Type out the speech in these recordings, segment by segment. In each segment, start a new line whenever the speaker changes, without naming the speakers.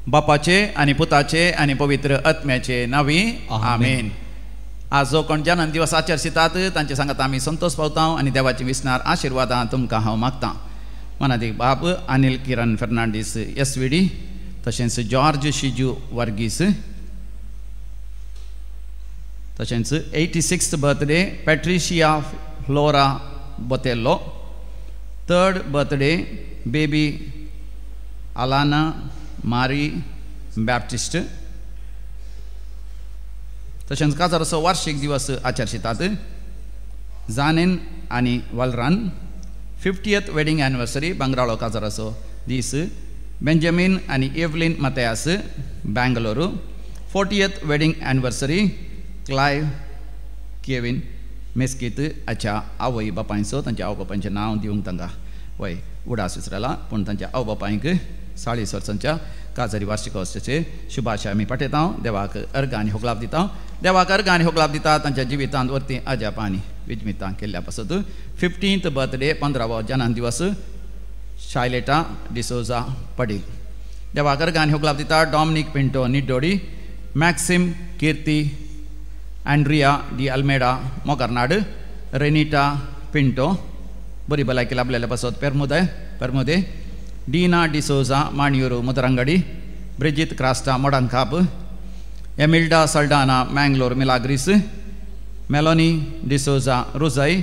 बापाचे आणि पुताचे आणि पवित्र आत्म्याचे नावी आमेन. आज जो कोण जन्म दिवस आचरतात तांचे सांगत आम्ही संतोष पावता आणि देवाची विसणार आशीर्वादां तुमकां हांव मागता. मनादीक बाब अनिल किरण फर्नांडीस SVD, तशेंच जॉर्ज शिजू वर्गीस, तशेंच 86th birthday Patricia Flora Botelho, 3rd birthday baby Alana Mari Baptist. तशेंच काजाराचो वार्षिक दिवस आचरतात. जानेन आनी वालरान 50th वेडिंग एनिवर्सरी बंगराळो काजाराचो दीस. बेंजामिन आनी Evelyn Mathias Bengaluru 40th wedding anniversary Clive Kevin Mesquita हाच्या आवय बापायचो. तांच्या आवय बापायचें नांव दिवंक तांकां वय उडास विसरला, पूण तांच्या आवय बापायक 40 वर्सांच्या काजारी वार्षिकोत्सवाचे शुभाशय आमी पाठयता. देवाक अर्घ आनी होगलाप दिता. देवाक अर्घ आनी होगलाप दिता तांच्या जिवितांत वर्ती अजाप आनी विजमितां केल्ल्या पासत. 15th बर्थडे 15वो जन्म दिवस शायलेटा डिसोजा पडील. देवाक अर्घ आनी होगलाप दिता. डॉमिनिक पिंटो निड्डोडी, मॅक्सिम कीर्ती अँड्रिया डी अल्मेडा मोगार्नाड, रेनिटा पिंटो बरी भलायकी लाभलेल्या पासत पेर्मुदे, डीना डिसोजा माणियूरू मुदरंगडी, ब्रिजित क्रास्टा मोडांकाप, एमिल्डा सल्डाना मँगलोर मिलाग्रिस, मेलोनी डिसोजा रुजाई,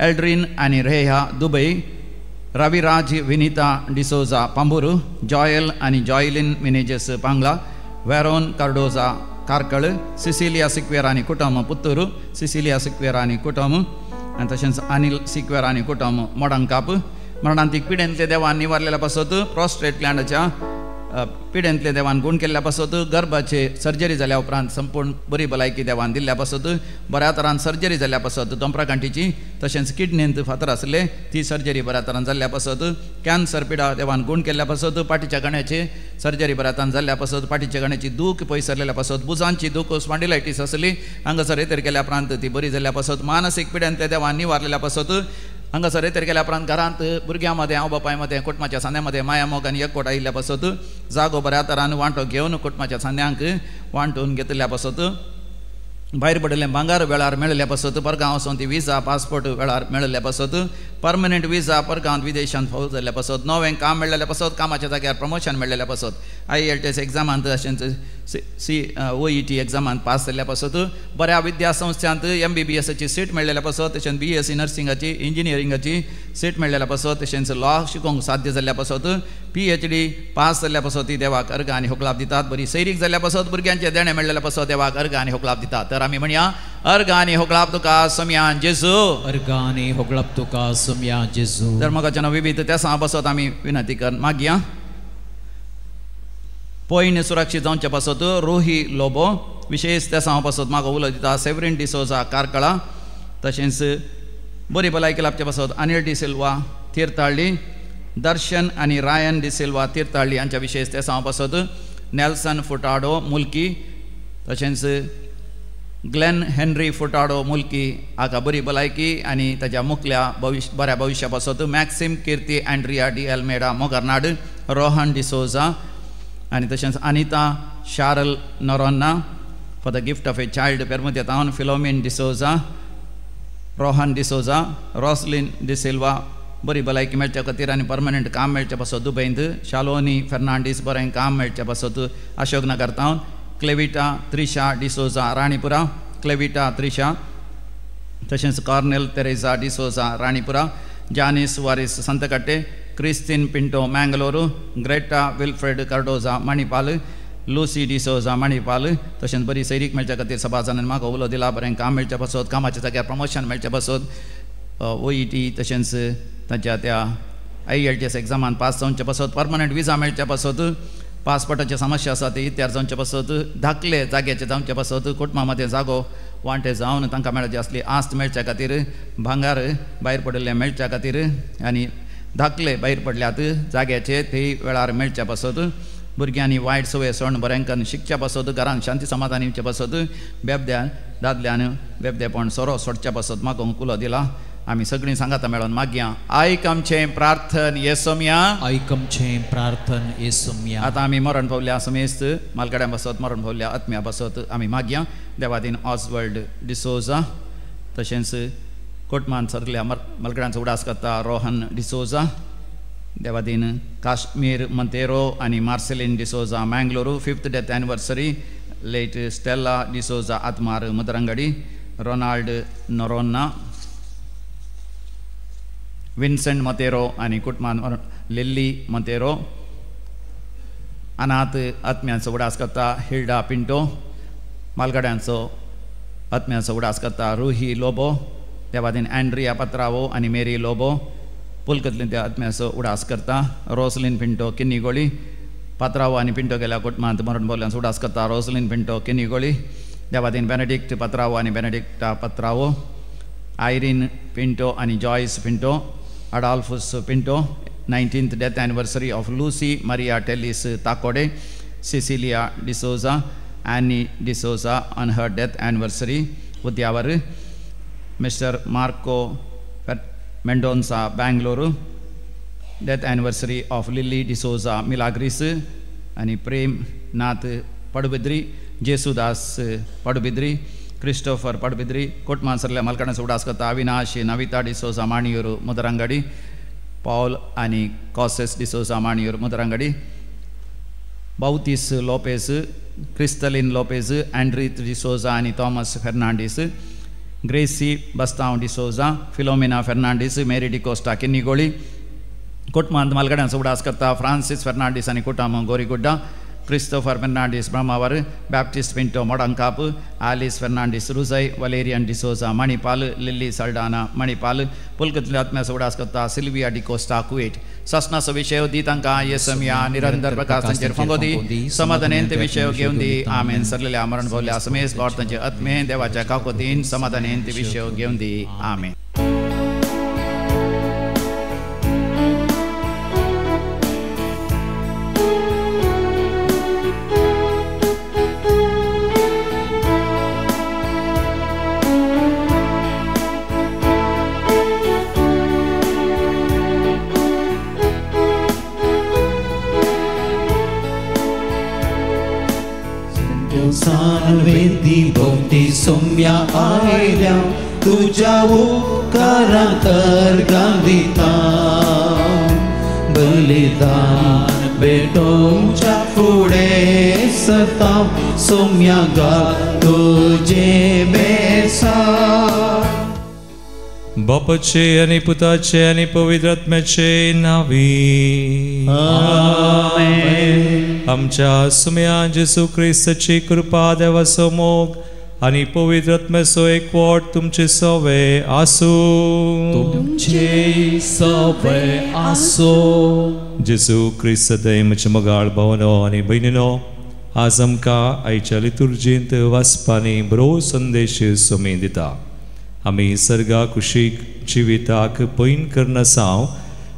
एल्ड्रीन आणि रेहा दुबई, रविराज विनीता डिसोजा पांबुरू, जॉयल आणि जॉयलिन मिनेजेस पांगला, वेरोन कार्डोजा कारकळ, सिसिलिया सिक्वेरानी कुटुंब पुत्तूरू, सिसिलिया सिक्वेरानी कुटुंब आणि तशेंच अनिल सिक्वेरानी कुटुंब मोडांकाप. मरणांतीक पिडेंतले देवान निवारलेल्या पासत, प्रॉस्ट्रेट ग्लँडाच्या पिडेंतले देवान गुण केल्ल्या पासत, गर्भाचे सर्जरी जाल्या उपरांत संपूर्ण बरी भलायकी देवान दिल्ल्या पासत, बऱ्या तरान सर्जरी जाल्ल्या पासत दोंपराकांठीची, तशेंच किडनींत फातर आसले ती सर्जरी बऱ्या तरान जाल्ल्या पासत, कॅन्सर पिडा देवान गुण केल्ल्या पासत, पाठीच्या गण्याचे सर्जरी बऱ्या तरान जाल्ल्या पासत, पाठीच्या गण्याची दूख पयसरलेल्या पासत, बुजांची दूख स्पॉन्डिलायटीस आसली हांगासर रेतेर केल्या उपरांत ती बरी जाल्ल्या पासत, मानसीक पिड्यांतले देवान निवारलेल्या पासत, हांगासर रेतेर केल्या उपरांत घरांत भुरग्यां मदें आवय बापाय मदें कुटुंबाच्या सांद्या मदें माया मोग आनी एकवट आयिल्ल्या पासत, जागो बऱ्या तरान वांटो घेवन कुटुंबाच्या सांद्यांक वांटून घेतल्या पासत, भायर पडिल्लें भांगार वेळार मेळिल्ल्या पासत, परगांव वचून ती विजा पासपोर्ट वेळार मेळिल्ल्या पासत, परमनंट विजा परगांवांत विदेशांत फावो जाल्ल्या पासत, नवें काम मेळिल्ल्या पासत, कामाच्या जाग्यार प्रमोशन मेळिल्ल्या पासत, IELTS एक्झामांत तशेंच OET एक्झामांत पास जाल्ल्या पासत, बऱ्या विद्या संस्थांत MBBSची सीट मेळिल्ल्या पासत, तशेंच BSc नर्सिंगाची इंजिनियरिंगाची सीट मेळिल्ल्या पासत, तशेंच लॉ शिकोवंक साध्य जाल्ल्या पासत, PhD पास जाल्ल्या पासत ती देवाक अर्घ आनी होगलाप दितात. बरी सैरीक जाल्ल्या पासत, भुरग्यांचे देणे मेळिल्ल्या पासत देवाक अर्घ आनी होगलाप दितात. तर आमी म्हणया अर्घ आनी होगलाप तुका सोम्यान जेजू,
अर्घ आनी होगलाप तुका सोम्या जेजू.
धर्मकाच्या विविध त्या सांग पासत आमी विनंती कर मागया. पयण सुरक्षीत जावचे पासत रोही लोबो विशेष त्या सांग पासत म्हाका उलो दिता. सेवरीन डिसोजा कारकळा, तशेंच बरी भलायकी लाभचे पासत अनिल डी सिल्वा तीर्थाळ्ळी, दर्शन आनी रायन डी सिल्वा तीर्थाळ्ळी हांच्या विशेष त्या सांग पासत, नेल्सन फुटाडो मुल्की, तशेंच ग्लेन हेनरी फुटाडो मुल्की हाका बरी भलायकी आनी ताच्या मुखल्या बऱ्या भविश्या पासत, मॅक्सिम कीर्ती अँड्रिया डी अल्मेडा मोगार्नाड, रोहन डिसोजा आनी तशेंच Anita Sharal Noronha for the gift of a child पेर्मुद्या टावन, फिलोमिन डिसोजा, रोहन डिसोजा, रॉसलिन डी सिल्वा बरी भलायकी मेळच्या खातीर आनी परमनंट काम मेळच्या पासत दुबयंत, शालोनी फर्नांडीस बरें काम मेळच्या पासत अशोकनगर टावन, क्लेविटा त्रिशा डिसोजा राणीपुरा, क्लेविटा त्रिशा, तशेंच कॉर्नेल तेरेजा डिसोजा राणीपुरा, जानिस वारिस संतकट्टे, क्रिस्तीन पिंटो मँगलोरू, ग्रेटा विल्फ्रेड कार्डोजा मणिपाल, लुसी डिसोजा मणिपाल, तशेंच बरी सैरीक मेळच्या खातीर सभाजानान म्हाका उलो दिला. बरें काम मेळच्या पासत, कामाच्या जाग्यार प्रमोशन मेळच्या पासत, OET तशेंच ताच्या त्या IELTS एक्झामांत पास जावचे पासत, परमनंट विजा मेळच्या पासत, पासपोर्टाची समस्या आसा ती इत्यार जावचे पासत, धाकले जाग्याचे जावचे पासत, कुटुंबा मदें जागो वांटे जावन तांकां मेळची आसली आस्त मेळच्या खातीर, भांगार भायर पडिल्लें मेळच्या खातीर आनी धाकले भायर पडल्यात जाग्याचे ते वेळार मेळच्या पासत, भुरग्यांनी वायट सवय सोडून बऱ्यांकन शिकच्या पासत घरांक शांती समाधानीच्या पासत बेबद्या दादल्यान बेबदेपण सोरो सोडच्या पासत म्हाका कुलो दिला आमी सगळीं सांगाता मेळोन मागया आयक आमचें प्रार्थन येसोम्या
ऐक आमचें प्रार्थन येसोम्या.
आतां आमी मरण पावल्या समेस्त मालगड्या पासत मरण पावल्या आत्म्या पासत आमी मागया देवादीन ऑसवर्ल्ड डिसोजा तशेंच कोटमान सरल्या मालगड्यांचो उडास करता रोहन डिसोजा देवादीन काश्मीर मंतेरो आनी Marceline D'Souza Mangaluru 5th death anniversary late Stella D'Souza आत्मार मुदरंगडी रोनाल्ड नोरोन्ना विन्सेंट मंतेरो आनी कुटुंबान लिल्ली मंतेरो अनाथ आत्म्यांचो उडास करता हिल्डा पिंटो मालगड्यांचो आत्म्यांचो उडास करता रुही लोबो देवादीन अँड्रिया पत्रावो आनी मेरी लोबो पुलकतलीन त्या आत्म्याचो उडास करता रोसलिन पिंटो किन्नीगोळी पत्रावो आनी पिंटो गेल्या कुटुंबांत मरण पावल्यांचो उडास करता रोसलिन पिंटो किन्नीगोळी देवादीन बेनेडिक्ट पत्रावो आनी बेनेडिक्टा पत्रावो आयरीन पिंटो आनी Joyce Pinto Adolphus Pinto 19th death anniversary of Lucy Maria Tellis Takode Cecilia D'Souza Annie D'Souza on her death anniversary Udyavar mister Marco Mendonca Bangalore death anniversary of Lily D'Souza Milagres आनी प्रेम नाथ पडबिद्री जेसुदास पडबिद्री क्रिस्टोफर पडबिद्री कोटमांसरल्या मालकांचो उडास करता अविनाश नविता डिसोजा माणियूर मुदरंगडी पॉल आनी कॉसेस डिसोजा माणियूर मुदरंगडी बाउतीस लोपेज क्रिस्टलिन लोपेज एंड्रीथ डिसोजा आनी थॉमस फेर्नांडीस ग्रेसी बस्तांव डिसोजा फिलोमिना फेर्नांडीस मेरी डिकोस्टा किन्नीगोळी कुटुंबांत मालगड्यांचो उडास करता फ्रांसीस फेर्नांडीस आनी कुटुंब गोरीगुड्डा क्रिस्टोफर फेर्नांडीस ब्रह्मावर बॅप्टिस्ट पिंटो मोडंकाप आलिस फेर्नांडीस रुजय वलेरियन डिसोजा मणिपाल लिली सल्डाना मणिपाल पुलकतल्या आत्म्याचो उडास करता सिल्विया डिकोस्टा कुवेट ससनाचो विशय दी तांकां येसम्या निरंतर प्रकाश तांचेर फंगो दी समाधानेंत विशय घेवन दी आमेन सरलेल्या मरण पावल्या समेस लॉर्ड तांचे आत्मे देवाच्या काकोतीन समाधानेंत विशय घेवन दी आमेन.
वेदी भोवती सोम्या आयल्या तुझ्या उपकाराक अर्गां दिता बलिदान भेटोवच्या फुडें सरता सोम्या घाल तुजे बेसा.
बापाचे आनी पुताचे आनी पवित्र आत्म्याचे नावी
आमेन.
आमच्या सुम्या जेसू क्रिस्ताची कृपा देवाचो मोग आनी पवित्र आत्म्याचो एकवट तुमचे सवे आसू
तुमचे सवे आसो.
जेसू क्रिस्त दैमचे मोगाळ भावनो आनी भयणीनो आज आमकां आयच्या लितुर्जींत वाचपानी बरो संदेश सोमी दिता. आमी सर्गा कुशीक जिविताक पैन करनासाव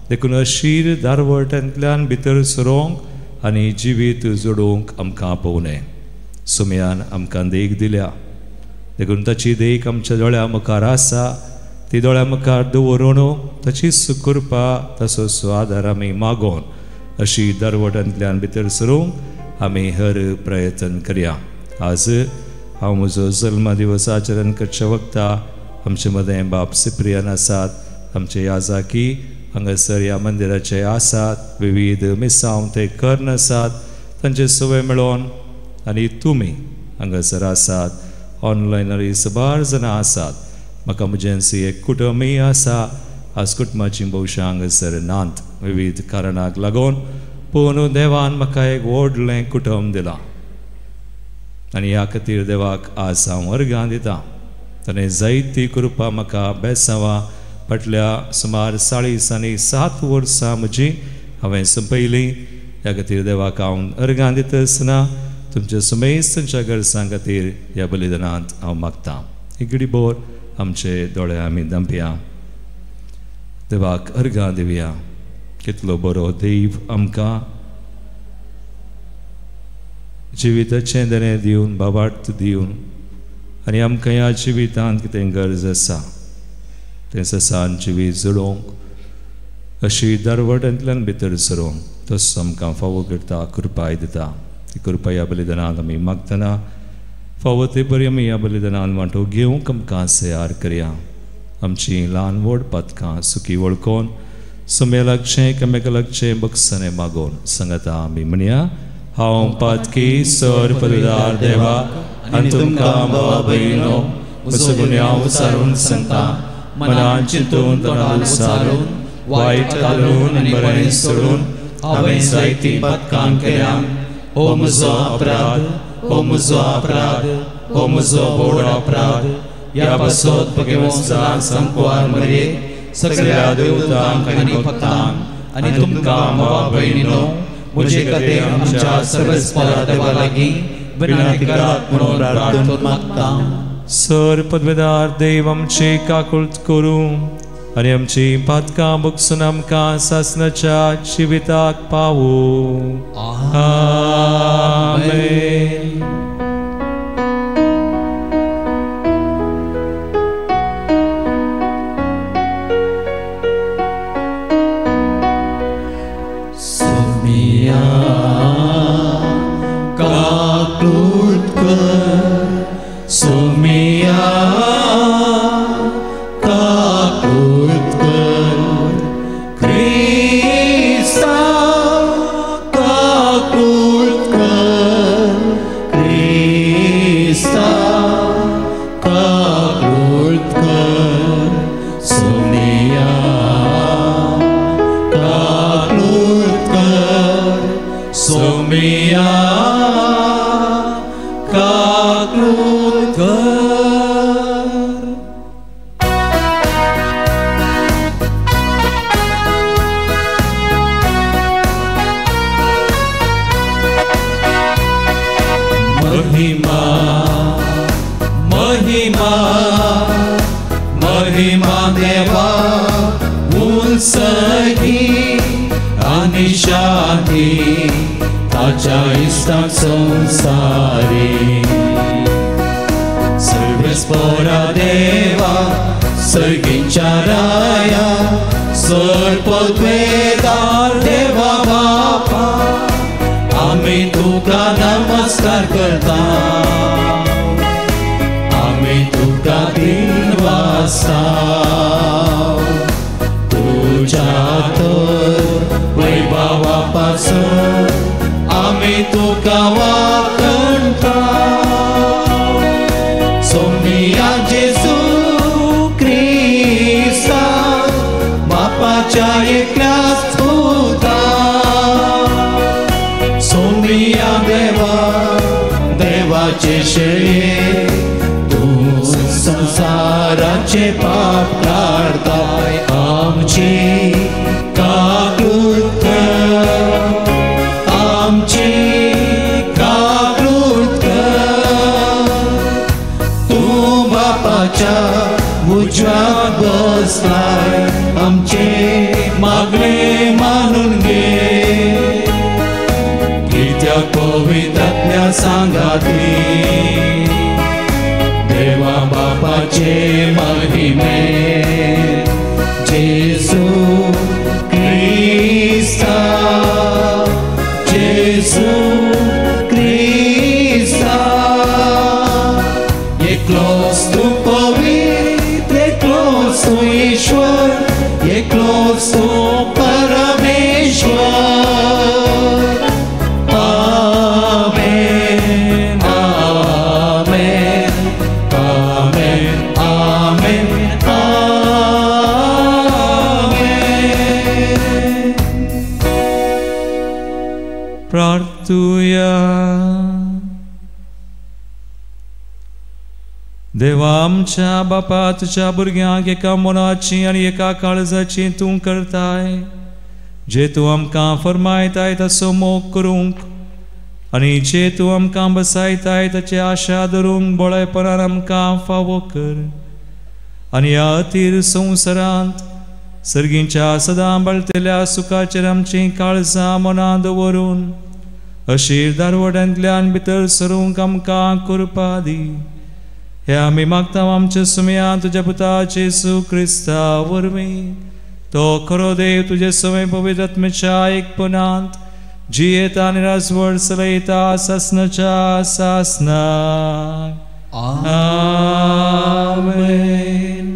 देखून अशीर दारवटांतल्यान भितर सरोंक आनी जिवीत जोडूंक आमकां पोवने. सुम्यान आमकां देख दिल्या देखून ताची देख आमच्या दोळ्या मुखार आसा ती दोळ्या मुखार दवरून ताचीच कृपा तसोच आदार आमी मागोन अशी दारवटांतल्यान भितर सरूंक आमी हर प्रयत्न करया. आज हांव म्हजो जल्म दिवस आचरण करच्या वक्ता आमचे मदें बाब सिप्रियन आसात, आमचे याजाकी हांगासर ह्या मंदिराचे आसात, विविध मिसांव ते कर्ण आसात, तांचे सवय मेळोन आनी तुमी हांगासर आसात, ऑनलायनरी सबार जाणां आसात. म्हाका म्हजेंसी एक कुटुंबय आसा. आज कुटुंबाची भोवशां हांगासर नात विविध कारणाक लागून, पूण देवान म्हाका एक व्हडलें कुटुंब दिलां आनी ह्या खातीर देवाक आज हांव वर्गां दितां. ताणें जायती कृपा म्हाका बेसांवा फाटल्या सुमार 47 वर्सां म्हजी हांवें संपयली. ह्या खातीर देवाक हांव अर्गां दिता आसतना तुमच्या समेस्तांच्या गरजां खातीर ह्या बलिदानांत हांव मागतां. एक घडीभर आमचे दोळे आमी धांपया, देवाक अर्गां दिवया. कितलो बरो देव आमकां जिविताचें बरें दिवन बाबार्थ दिवन आनी आमकां ह्या जिवितांत कितें गरज आसा तें ससान जिवीत जळोवंक अशी दरवटांतल्यान भितर सरोवंक तसो आमकां फावो करता कृपाय दिता ती कृपा ह्या बलिदानाक आमी मागतना फावो ते बरी आमी ह्या बलिदानान वांटो घेवंक आमकां तयार करया आमची ल्हान व्हड पथकां सुखी वळखोन सुमे लागचें एकामेका लागचें बक्षणे मागोवन सांगता आमी म्हणया हांव पातकी सर पदवीदार देवा आनी तुमकां भावा भयणो म्हजो गुन्यांव विचारून सांगता मनान चिंतून तोंडान विचारून वायट घालून आनी बरें सोडून हांवें जायतीं पथकां केल्या हो म्हजो अपराध हो म्हजो अपराध हो म्हजो व्हड अपराध ह्या पासत भगवंताक संपवार मरे सगळ्या देवतांक आनी भक्तांक आनी तुमकां भावा भयणीनो म्हजे खातीर आमच्या सर्वेस्परा देवा लागीं विनंती करात म्हणून प्रार्थना मागता सर पदवीदार देव आमची काकुळट करूं आनी आमची पातकां बगसून आमकां सासणाच्या जिविताक पावूं आमेन देवा आमच्या बापा तुझ्या भुरग्यांक एका मनाची आनी एका काळजाची तूं करताय जे तूं आमकां फरमायताय तसो मोग करूंक आनी जे तूं आमकां बसयताय ताची आशा धरूंक बळेपणान आमकां फावो कर आनी ह्या अतीर संवसारांत सर्गींच्या सदां बळतल्या सुखाचेर आमची काळजां मनां दवरून अशीर दारवड्यांतल्यान भितर सरूंक आमकां कृपा दी. हे आमी मागता आमच्या सुमया तुज्या पुता येशू क्रिस्ता वरवीं. तो खरो देव तुजे सवय पवित्र आत्म्याच्या एकपणांत जियेता आनी राजवट चलयता सासनाच्या सासनाक. आमेन.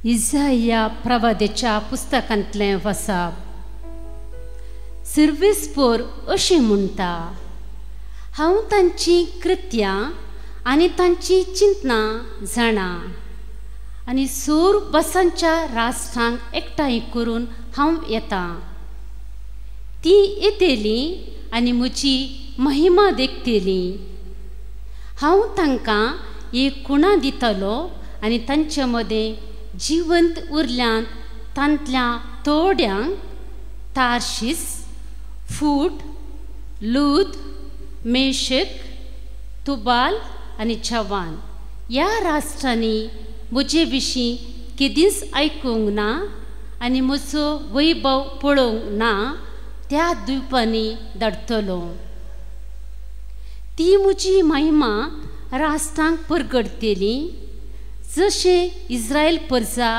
इसाया प्रवादेच्या पुस्तकांतलें वचप. सर्वेस्पोर अशें म्हणटा, हांव तांची कृत्यां आनी तांची चिंतनां जाणा आनी सोर बसांच्या राष्ट्रांक एकठांय करून हांव येतां. ती येतेली आनी म्हजी महिमा देखतेली. हांव तांकां एक खुणा दितलो आनी तांचे मदें जिवंत उरल्यांत तांतल्या थोड्यांक तार्शीस, फूट, लूद, मेशक, तुबाल आनी छवान ह्या राष्ट्रांनी म्हजे विशीं केदींच आयकूंक ना आनी म्हजो वैभव पळोवंक ना त्या द्विपांनी धाडटलो. ती म्हजी महिमा राष्ट्रांक परगडटली, जशें इस्रायल परजा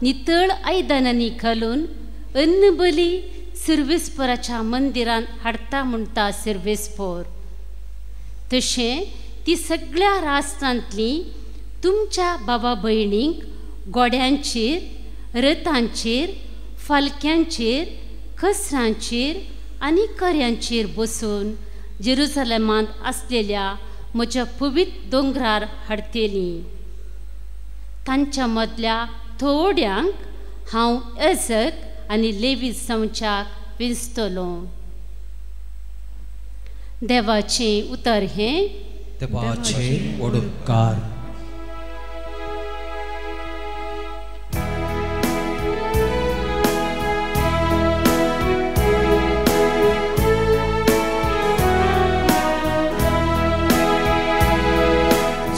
नितळ आयदनांनी घालून अन्नबली सर्वेस्पराच्या मंदिरांत हाडटा म्हणटा सर्वेस्पर, तशें ती सगळ्या राष्ट्रांतली तुमच्या बाबा भयणींक गोड्यांचेर, रथांचेर, फालक्यांचेर, खसरांचेर आनी कर्यांचेर बसून जेरुसलेमांत आसलेल्या म्हज्या पवित्र दोंगरार हाडटली. तांच्या मदल्या थोड्यांक हांव याजक आनी लेवी संचाक वेंचतलो. देवाचें उतर हें.
देवाचे ओडकार.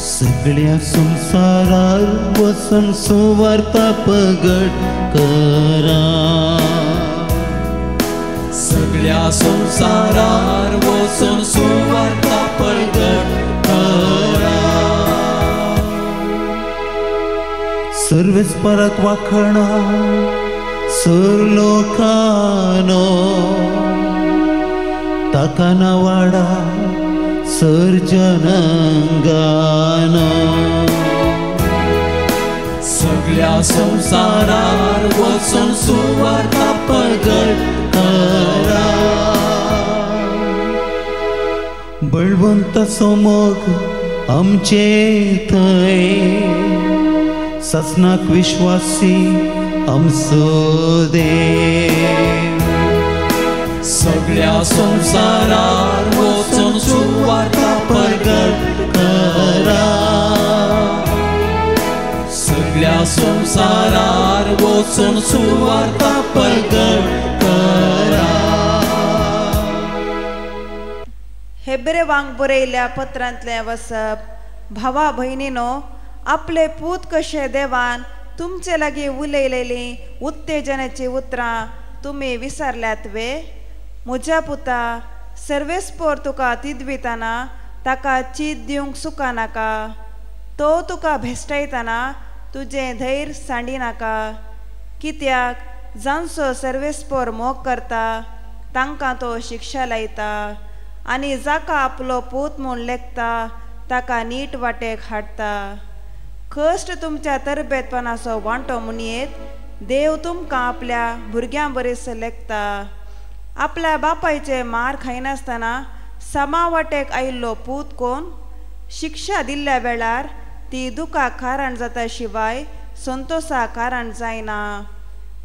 सगळ्या संसारार वसन सुवार्ता प्रगट करा.
सगळ्या संसारार वचून सुवार्ता प्रगट करा.
सर्वेस्पराक वाखणा सर लोकांनो, ताका नावाडा सर जनांगानो.
सगळ्या संसारार वचून सुवार्ता प्रगट करा.
बळवंत सोमोग आमचे थंय, ससनाक विश्वासी आमचो देव.
सगळ्या संसारार वचून सुवार्ता प्रगट करा. सगळ्या संसारार वचून सुवार्ता प्रगट करा.
हेब्रे वांग बरयल्ल्या पत्रांतलें वचप. भावा भयणीनो, आपले पूत कशे देवान तुमचे लागीं उलयलेलीं उत्तेजनाची उतरां तुमी विसरल्यात वे. म्हज्या पुता, सर्वेस्पोर तुका तिदवितना ताका चीत दिवंक सुका नाका. तो तुका भेस्टायतना तुजें धैर्य सांडिनाका. कित्याक जांचो सर्वेस्पोर मोग करता तांकां तो शिक्षा लायता, आनी जाका आपलो पूत म्हूण लेखता ताका नीट वाटेक हाडटा. कश्ट तुमच्या तरबेतपणाचो वांटो म्हणयेत देव तुमकां आपल्या भुरग्यां बरेस लेखता. आपल्या बापायचे मार खायनासतना समावाटेक आयिल्लो पूत कोण? शिक्षा दिल्ल्या वेळार ती दुखाक कारण जाता शिवाय संतोषाक कारण जायना.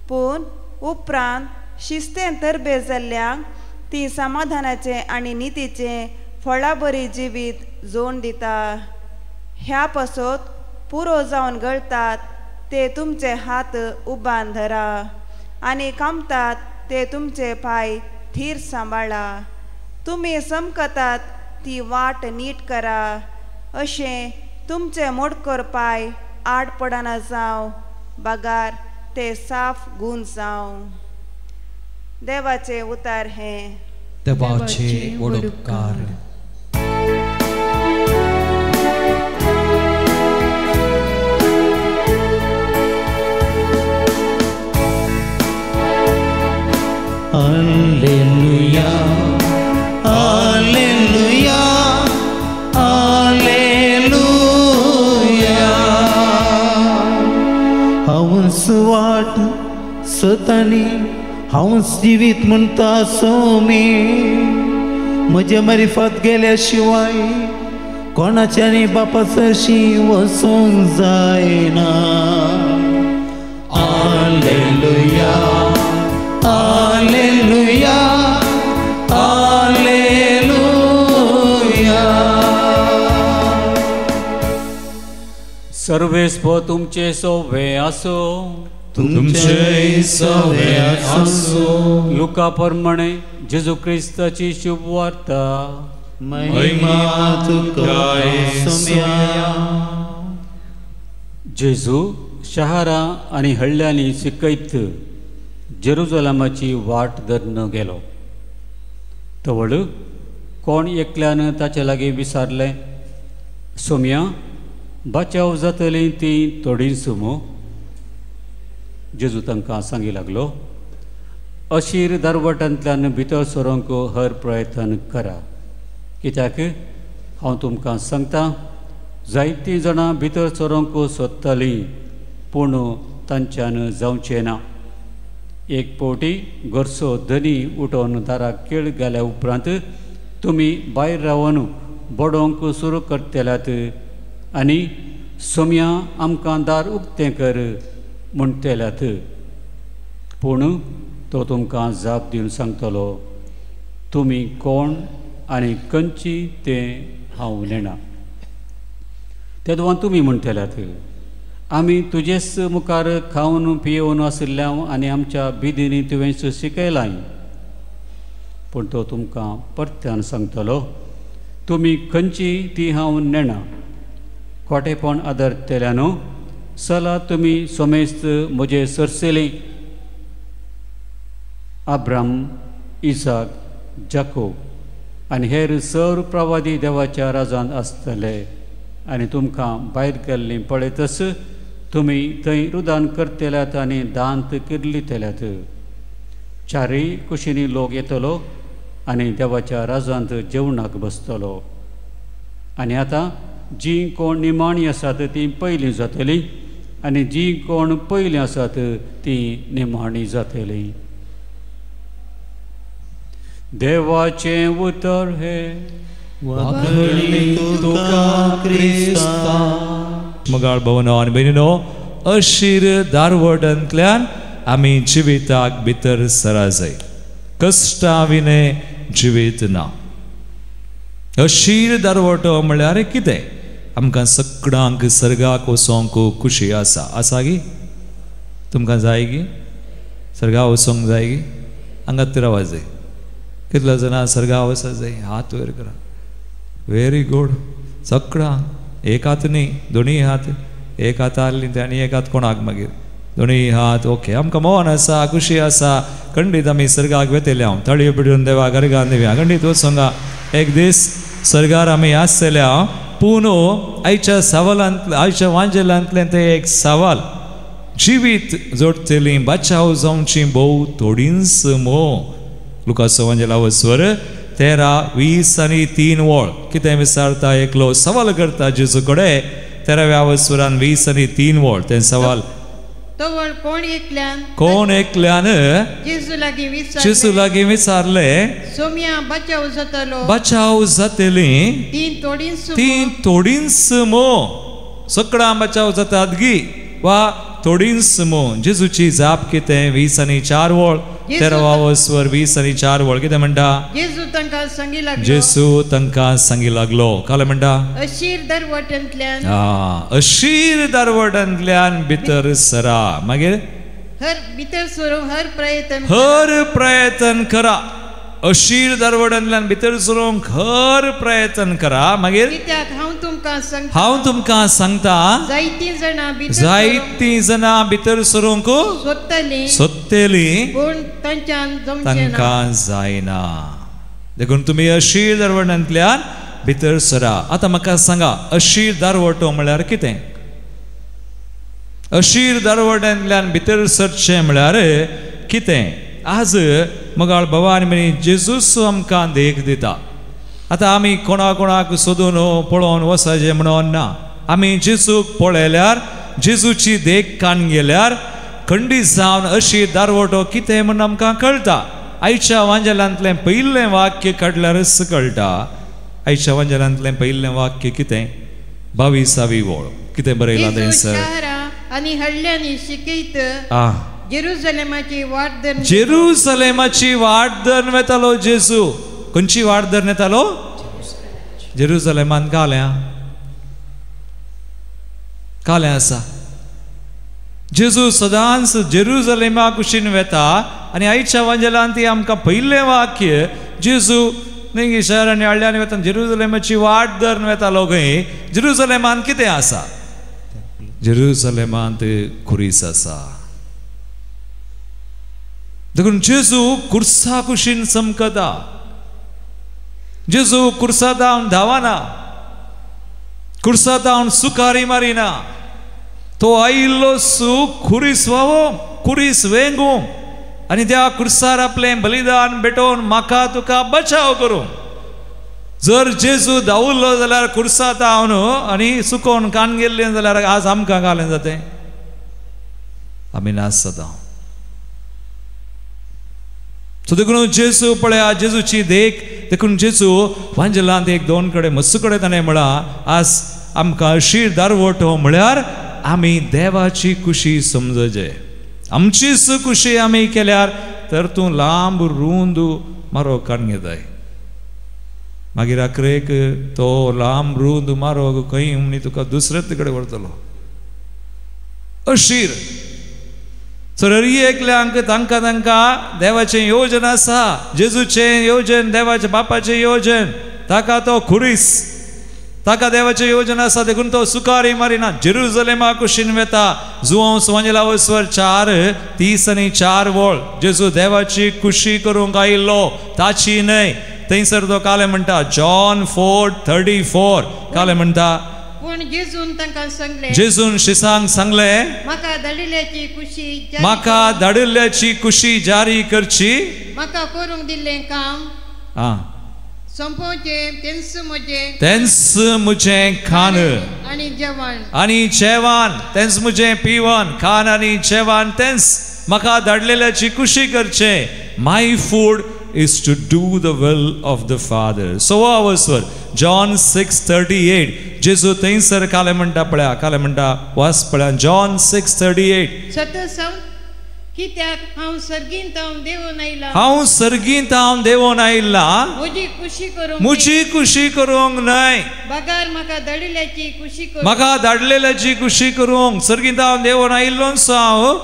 पूण उपरांत शिस्तेन तरबेज जाल्ल्यांक ती समाधानाचे आनी नितीचे फळां बरी जिवीत जोड दिता. ह्या पासत पुरो जावन गळटात ते तुमचे हात उबान धरा, आनी कामतात ते तुमचे पाय थीर सांबाळा. तुमी समकतात ती वाट नीट करा. अशें तुमचे मोडकर पाय आड पडना जावं, बागार ते साफ गूण जावं. देवाचे उतार हें.
देवाचे वडुपकार.
Alleluia, Alleluia, Alleluia. हांवच वाट सतानी हांवच जिवीत म्हणटा सोमी, म्हजे मारिफत गेल्या शिवाय कोणाच्यानी बापा सरशी वचोंक जायना. Alleluia, Alleluia, Alleluia.
सर्वेस्प तुमचे सोवे असो,
तुमचे सवे असो.
लुका प्रमाणे जेजू ख्रिस्ताची शुभ वार्ता.
महिमा तुका येसुया.
जेजू शहरां आनी हळ्यांनी शिकयत जेरुजलमाची वाट धरन गेलो. तवळ कोण एकल्यान ताचे लागीं विचारलें, सोम्या बचाव जातलीं ती थोडीं सुमो. जेजू तांकां सांगी लागलो, अशीर दारवटांतल्यान भितर सरोंक हर प्रयत्न करा, कित्याक हांव तुमकां सांगता, जायतीं जाणां भितर सरोंक सोदतलीं पूण तांच्यान जावचें ना. एक पावटी गोरसो धनी उठोवन दाराक केळ घाल्या उपरांत तुमी भायर रावन बडोवंक सुरू करतल्यात आनी सोम्या आमकां दार उक्तें कर म्हणटल्यात. पूण तो तुमकां जाप दिवन सांगतलो, तुमी कोण आनी खंयची तें हांव नेना. तेदोवान तुमी म्हणटल्यात, आमी तुजेच मुखार खावन पियेवन आशिल्ल्या आनी आमच्या बिदींनी तुवेंच शिकयलां. पूण तो तुमकां परत्यान सांगतलो, तुमी खंयची ती हांव नेना. खोटेपण आदरतल्या न्हू, चला तुमी सोमेस्त म्हजे सरसेली. अब्राम, इसाक, जाकोब आनी हेर सर प्रवादी देवाच्या राजांत आसतले आनी तुमकां भायर गेल्लीं पळयतच तुमी थंय रुदान करतल्यात आनी दांत किर्लितल्यात. चारय कुशीनी लोक येतलो आनी देवाच्या राजांत जेवणाक बसतलो. आनी आतां जीं कोण निमाणी आसात तीं पयलीं जातलीं आनी जीं कोण पयलीं आसात तीं निमाणी जातलीं. देवाचें उतर हे
वागडली तुका क्रिस्ता.
मगाळ भवनो आनी भयणीनो, अशीर दारवटांतल्यान आमी जिविताक भितर सरा जाय. कश्टा विने जिवीत ना. अशीर दारवटो म्हळ्यार कितें? आमकां सगळ्यांक सर्गाक वचोंक खुशी आसा. आसा गी? तुमकां जाय गी? सर्गा वचोंक जाय गी? हांगात रावा जाय. कितले जाणां सर्गा वचत जाय? हात वयर करा. Very good. सगळ्यांक एक हात न्ही, दोनी हात. एक हात आसली आनी एक हात कोणाक मागीर? दोनी हात. ओके, आमकां मोहन आसा, खुशी आसा. खंडीत आमी सर्गाक वेतले. हांव तळयो पिडून देवा घरगान देव्या खंडीत वचोंगा. एक दीस सर्गार आमी आसतले. पूण आयच्या सवालांतले, आयच्या वांजेलांतले ते एक सवाल, जिवीत जोडतलीं बचाव जावची भोव थोडींच मो. लुकाचो वांजेला स्वर 13:20 वळ. कितें विचारता? एकलो सवाल करता जेजू कडेन. 13व्या वस्वरान 20:3 वळ. तें सवाल कोण एकल्यान जेजू लागीं विचारले,
सोम्या बचाव जातलो,
बचाव जातलीं तीं थोडींच मो. सगळां बचाव जातात गी वा थोडींच मो? जेजूची जाप कितें? 20:4 वळ. 13वा स्वर 20:4 वळ. कितें म्हणटा? जेजू तांकां सांगी लागलो. काल म्हणटा, अशीर दारवटांतल्यान भितर सरा. मागीर हर प्रयत्न करा. अशीर दारवटांतल्यान भितर सरोंक हर प्रयत्न करा. मागीर हांव तुमकां सांगता, जायतीं जाणां भितर सरोंक सोदतलीं पूण तांकां जायना. देखून तुम्ही अशीर दारवटांतल्यान भितर सरा. आतां म्हाका सांगा, अशीर दारवटो म्हळ्यार कितें? अशीर दारवटांतल्यान भितर सरचें म्हळ्यार कितें? आज मगाळ भवानी म्हणी जेजूस आमकां देख दिता. आतां आमी कोणाक सोदून पळोवन वसाचें म्हणून ना. आमी जेजूक पळयल्यार, जेजूची देख कान गेल्यार खंडीत जावन अशीर दारवटो कितें म्हूण आमकां कळटा. आयच्या वांजेलांतलें पयिल्लें वाक्य काडल्यारच कळटा. आयच्या वांजेलांतलें पयिल्लें वाक्य कितें? 22वी ओळ कितें बरयलां थंयसर?
आनी हडल्यांनी शिकयत जेरुसलेमाची वाट धरून,
जेरुसलेमाची वाट धरून वेतालो जेजू. खंयची वाट धरून येतालो? जेरुसलेमान काल्या आसा. जेजू सदांच जेरुसलेमा कुशीन वेता. आनी आयच्या वांजेलांत ती आमकां पयिल्लें वाक्य जेजू न्ही शहरांनी हडल्यांनी वता जेरुसलेमाची वाट धरून वेतालो. खंय जेरुसलेमान कितें आसा? जेरुसलेमांत खुरीस आसा. देखून जेजू कुर्सा कुशीन चमकता. जेजू कुर्सात हांव धावना, कुर्सात हांव सुखारी मारिना. तो आयिल्लो सूख खुरीस व्हावो, खुरीस वेंगू आनी त्या कुर्सार आपलें बलिदान भेटोवन म्हाका तुका बचाव करूं. जर जेजू धांवलो जाल्यार कुर्सात हांव न्हू आनी सुकोवन कान गेल्लें जाल्यार आज आमकां घालें जातें. आमी नास जाता. सो देखून जेजू पळया, जेजूची देख देखून जेजू वांजेलांत एक दोन कडेन मस्सू कडेन ताणें म्हणला आज आमकां अशीर दारवटो म्हळ्यार आमी देवाची खुशी समजचे. आमचीच खुशी आमी केल्यार तर तूं लांब रुंद मारो कान घेताय. मागीर रात्रेक तो लांब रुंद मारो खंय म्हणी तुका दुसरेच कडेन व्हरतलो. अशीर सररी एकल्यांक तांकां देवाचें योजन आसा. जेजूचें योजन, देवाच्या बापाचें योजन, ताका तो खुरीस, ताका देवाचें योजन आसा. देखून तो सुखारी मारिना. जेरुसलेमा कुशीन वेता. जुवांव वांजेला वसवर 4:30 वोळ जेजू देवाची खुशी करूंक आयिल्लो, ताची न्हय. थंयसर तो काले म्हणटा जॉन 4:34 काले म्हणटा
पूण जेजून तांकां सांगलें,
जेजून शिसांक सांगलें
म्हाका धाडिल्ल्याची खुशी,
म्हाका धाडिल्ल्याची खुशी जारी करची.
म्हाका करूंक दिल्लें काम संपोवचें. तेंच म्हजें खाण आनी जेवण, तेंच म्हजें पिवण. खाण आनी जेवण तेंच म्हाका धाडलेल्याची खुशी करचें. माय food is to do the will of the Father. So our John 6:38 जेजू थंयसर काले म्हणटा पळया, काले म्हणटा वास पळया John 6:38 सत सांग कित्याक हांव सर्गींत
हांव देवून आयिल्ला म्हजी खुशी करूंक न्हय.
बगार म्हाका
धाडलेल्याची खुशी करूंक. सर्गींत हांव देवून आयिल्लो हांव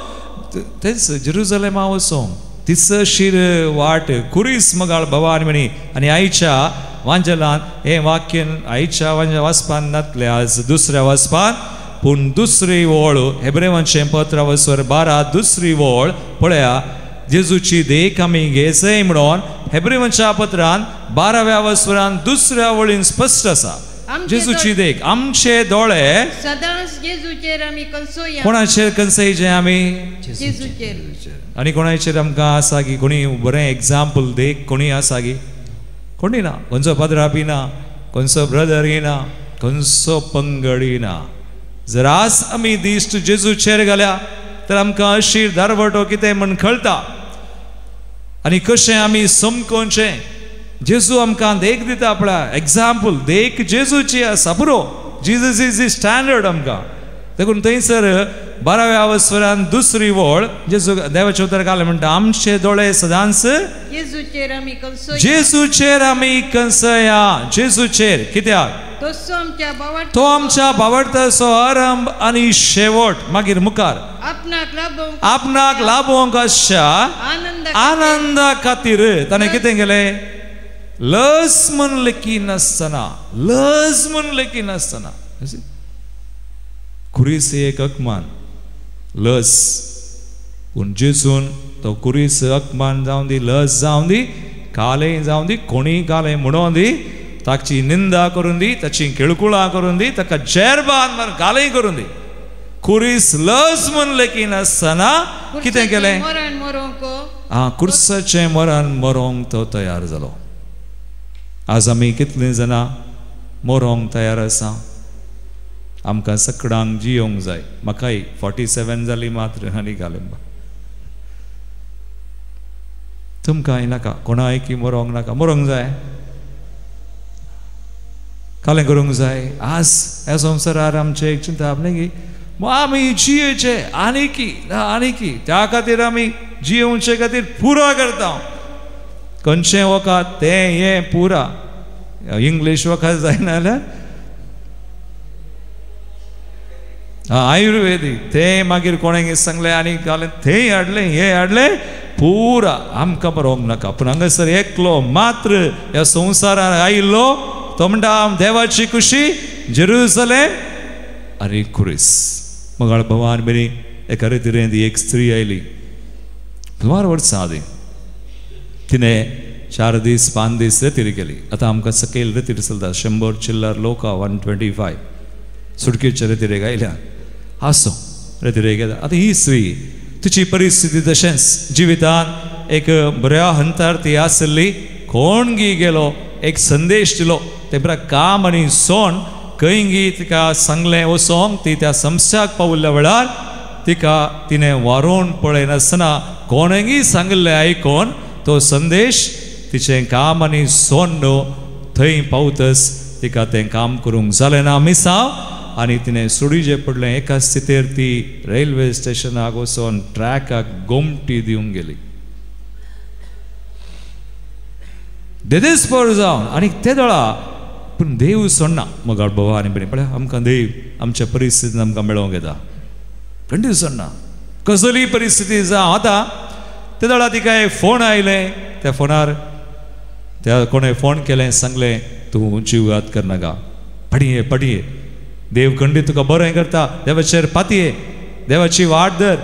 थंयच जेरुसलेमा वचोंक. तिसर शीर वाट खुरीस मगाळ भवानी म्हणी. आनी आयच्या वांजेलांत हें वाक्य आयच्या वाचपान नातलें, आज दुसऱ्या वाचपान. पूण दुसरी ओळ हेब्रेवांचें पत्र वसवर 12 दुसरी ओळ पळया. जेजूची देख आमी घेयचय म्हणून हेब्रेवांच्या पत्रांत 12व्या वसवरान दुसऱ्या ओळीन स्पश्ट आसा. जेजूची देख. आमचे दोळे
सदांच जेजूचेर आमी कंसोया.
कोणाचेर कंसयचे आमी?
जेजूचेर.
आनी कोणाचेर आमकां आसा की कोणी बरें एग्जाम्पल देख कोणी आसा की? कोणी ना. खंयचो पाद्रापी ना, खंयचो ब्रदरी ना, खंयचो पंगडी ना. जर आज आमी दिश्ट जेजूचेर घाल्या तर आमकां अशीर दारवटो कितें म्हण कळटा. आनी कशें आमी समकोवचें. जेजू आमकां देख दिता पळय. एग्जाम्पल देख जेजूची आसा पुरो. जीजस इज द स्टँडर्ड आमकां. देखून थंयसर 12व्या वसवरान दुसरी ओळ जेजू देवाचें उतर काले म्हणटा आमचे दोळे सदांच
जेजूचेर
आमी कंसया. जेजूचेर कित्याक? तो आमच्या बावडताचो आरंभ आनी शेवट. मागीर मुखार आपणाक लाबोवंक अशा आनंदा खातीर ताणें कितें केलें? लज म्हणलें की नासतना खुरीस एक अकमान लज. पूण जेजून तो खुरीस अकमान जावन दी, लज जावन दी
काले जाऊन दी कोणी काले म्हणून दी ताची निंदा करून दी ताची केळकुळा करून दी ताका जेरबान मार काले करून दी कुरीस लस म्हणले की नासतना कितें केलें कुर्साचें मरण मरोंक तो तयार जालो आज आमी कितलीं जाणां मरोंक तयार आसा आमकां सगळ्यांक जियोंक जाय म्हाकाय 47 जाली मात्र आनी घालून तुमकां नाका कोणाय की मरोंक नाका मरोंक जाय कालें करूंक जाय आज ह्या संवसारार आमचे एक चिंता आपले की आमी जियेचे आनी की त्या खातीर आमी जियोवचे खातीर पुरो करता खंयचें वखद तें हें पुरा इंग्लीश वखद जायना जाल्यार आयुर्वेदीक तें मागीर कोणें सांगलें आनी घालें तें हाडलें हें हाडलें पुरा आमकां बरोवंक नाका पूण हांगासर एकलो मात्र ह्या संवसारार आयिल्लो तो म्हणटा देवाची कुशी जेरुसलेम आनी कुरीस मंगळ भवान बरी एका रितीन ती एक स्त्री आयली सुमार वर्सां आदी तिणें 4 दीस 5 दीस रेतीर केली आतां आमकां सकयल रेतीर चलता 100 चिल्लर लोक 125 सुटकेच्या रेतीरेक आयल्या आसो रेतीरेक येता आतां ही स्त्री तिची परिस्थिती तशेंच जिवितान एक बऱ्या हंतार ती आसली कोण गी गेलो एक संदेश दिलो ते बरा काम आनी सोण खंय गी तिका सांगलें वचोंक ती त्या समस्याक पावल्ल्या वेळार तिका तिणें वारोवन पळयनासतना कोणेंय सांगलें आयकोन तो संदेश तिचें काम आनी सोण न्हू थंय पावतच तिका तें काम करूंक जालें ना मिसांव आनी तिणें सोडीचें पडलें एका स्थितीर ती रेल्वे स्टेशनाक वचोन ट्रॅकाक गोमटी दिवंक गेली देदेस्पर जावन आनी ते दळा पूण देव सोडना मगाळ बाबा आनी बरें पळय आमकां देव आमच्या परिस्थितीन आमकां मेळोवंक येता खंयच सोडना कसली परिस्थिती जावं आतां ते दळा तिका एक फोन आयलें त्या फोनार त्या कोणें फोन केलें सांगलें तूं जीवघात करनाका पडये देव खंडीत तुका बरें करता देवाचेर पातये देवाची वाट धर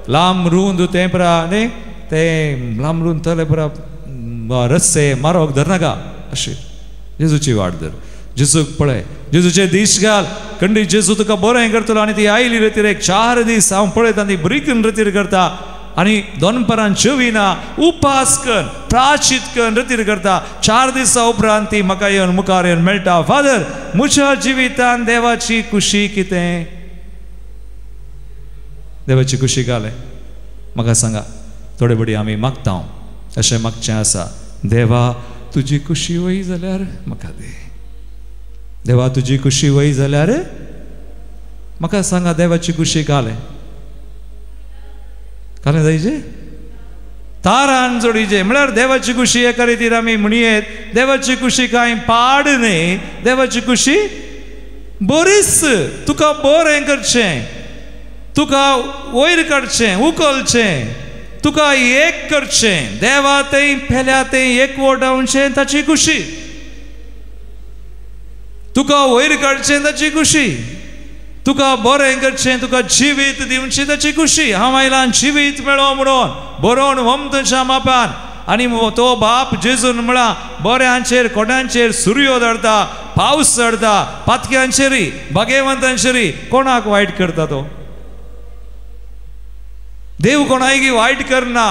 लांब रुंद तें परा न्ही तें लांब रुंद तले परा रस्ते मारोक धरनाका अशें जेजूची वाट धर जेजूक पळय जेजूचे दीश घाल खंडीत जेजू तुका बरें करतलो आनी ती आयली रेतीर एक 4 दीस हांव पळयता ती बरी करून रेतीर करता आनी दोनपरां जेविना उपास कर प्राचित कर रेतीर करता 4 दिसां उपरांत ती म्हाका येवन मुखार येवन मेळटा फादर म्हज्या जिवितान देवाची खुशी कितें देवाची खुशी घालें म्हाका सांगा थोडे बडी आमी मागता अशें मागचें आसा देवा तुजी खुशी वय जाल्यार म्हाका दे देवा तुजी खुशी वय जाल्यार म्हाका सांगा देवाची खुशी घालें कालें जायचे तारान जोडीचे म्हळ्यार देवाची खुशी एका रितीर आमी म्हणयेत देवाची खुशी कांय पाड न्ही देवाची खुशी बरीच तुका बरें करचें तुका वयर काडचें उखलचें तुका एक करचें देवा तें फेल्या तें एकवट रावचें ताची खुशी तुका वयर काडचें ताची खुशी तुका बरें करचें तुका जिवीत दिवची ताची खुशी हांव आयलां जिवीत मेळो म्हणून बरोवन वमतच्या मापान आनी तो बाप जेजून म्हळा बऱ्यांचेर कोणांचेर सुर्यो धरता पावस धरता पातक्यांचेरी भाग्यवंतांचेरी कोणाक वायट करता तो देव कोणायगी वायट करना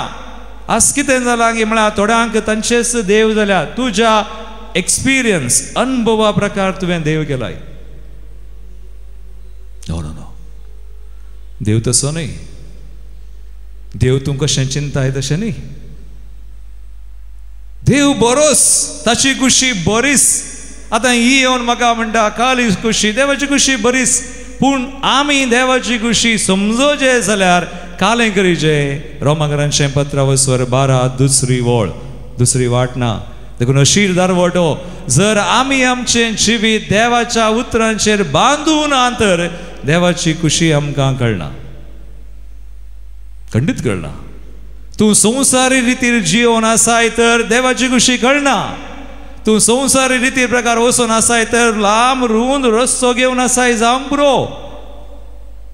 आज कितें जालां की म्हळ्यार थोड्यांक तांचेच देव जाल्यार तुज्या एक्सपिरियन्स अनुभवा प्रकार तुवें देव केलाय नो देव तसो न्ही देव तूं कशें चिंताय तशें न्ही देव बरोस ताची खुशी बरीच आतां ही येवन म्हाका म्हणटा काली खुशी देवाची खुशी बरीच पूण आमी देवाची खुशी समजोवचे जाल्यार कालें करीचें रोमाकारांचें पत्र वसवर 12 दुसरी वाट ना देखून अशीर दारवटो जर आमी आमचें जिवीत देवाच्या उतरांचेर बांदून तर देवाची खुशी आमकां कळना खंडीत कळना तूं संवसारी रितीर जियोन आसाय तर देवाची खुशी कळना तूं संवसारी रिती प्रकार वचून आसाय तर लांब रुंद रस्तो घेवन आसाय जावंक पुरो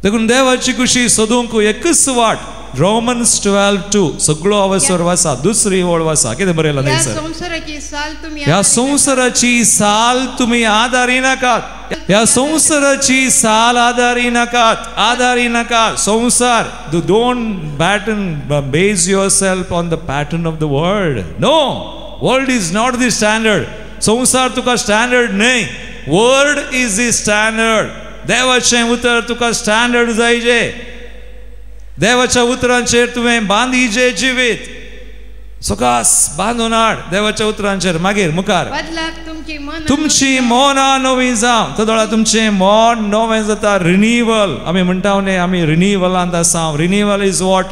देखून देवाची खुशी सोदूंक एकच वाट Romans 12:2 सगळो अवसर वाचा दुसरी ओळ वाचा कितें बरयला
ह्या
थंयसर
संसाराची साल तुम्ही
ह्या संसाराची साल तुम्ही आदारी नाकात ह्या संसाराची साल आदारी नाकात संसार don't base yourself on the pattern of the world. No, world is not the standard. संसार तुका स्टँडर्ड नाही, वर्ड इज द स्टँडर्ड. देवाचें उतर तुका स्टँडर्ड जायचे, देवाच्या उतरांचेर तुवें बांदिजे जिवीत सकास बांदून हाड देवाच्या उतरांचेर. मागीर मुखार तुमची मोना नवी जावं. तो दोळा तुमचें मोन नवें जाता. रिन्यूवल आमी म्हणटा न्ही, आमी रिन्यूवलांत आसा. Renewal is what?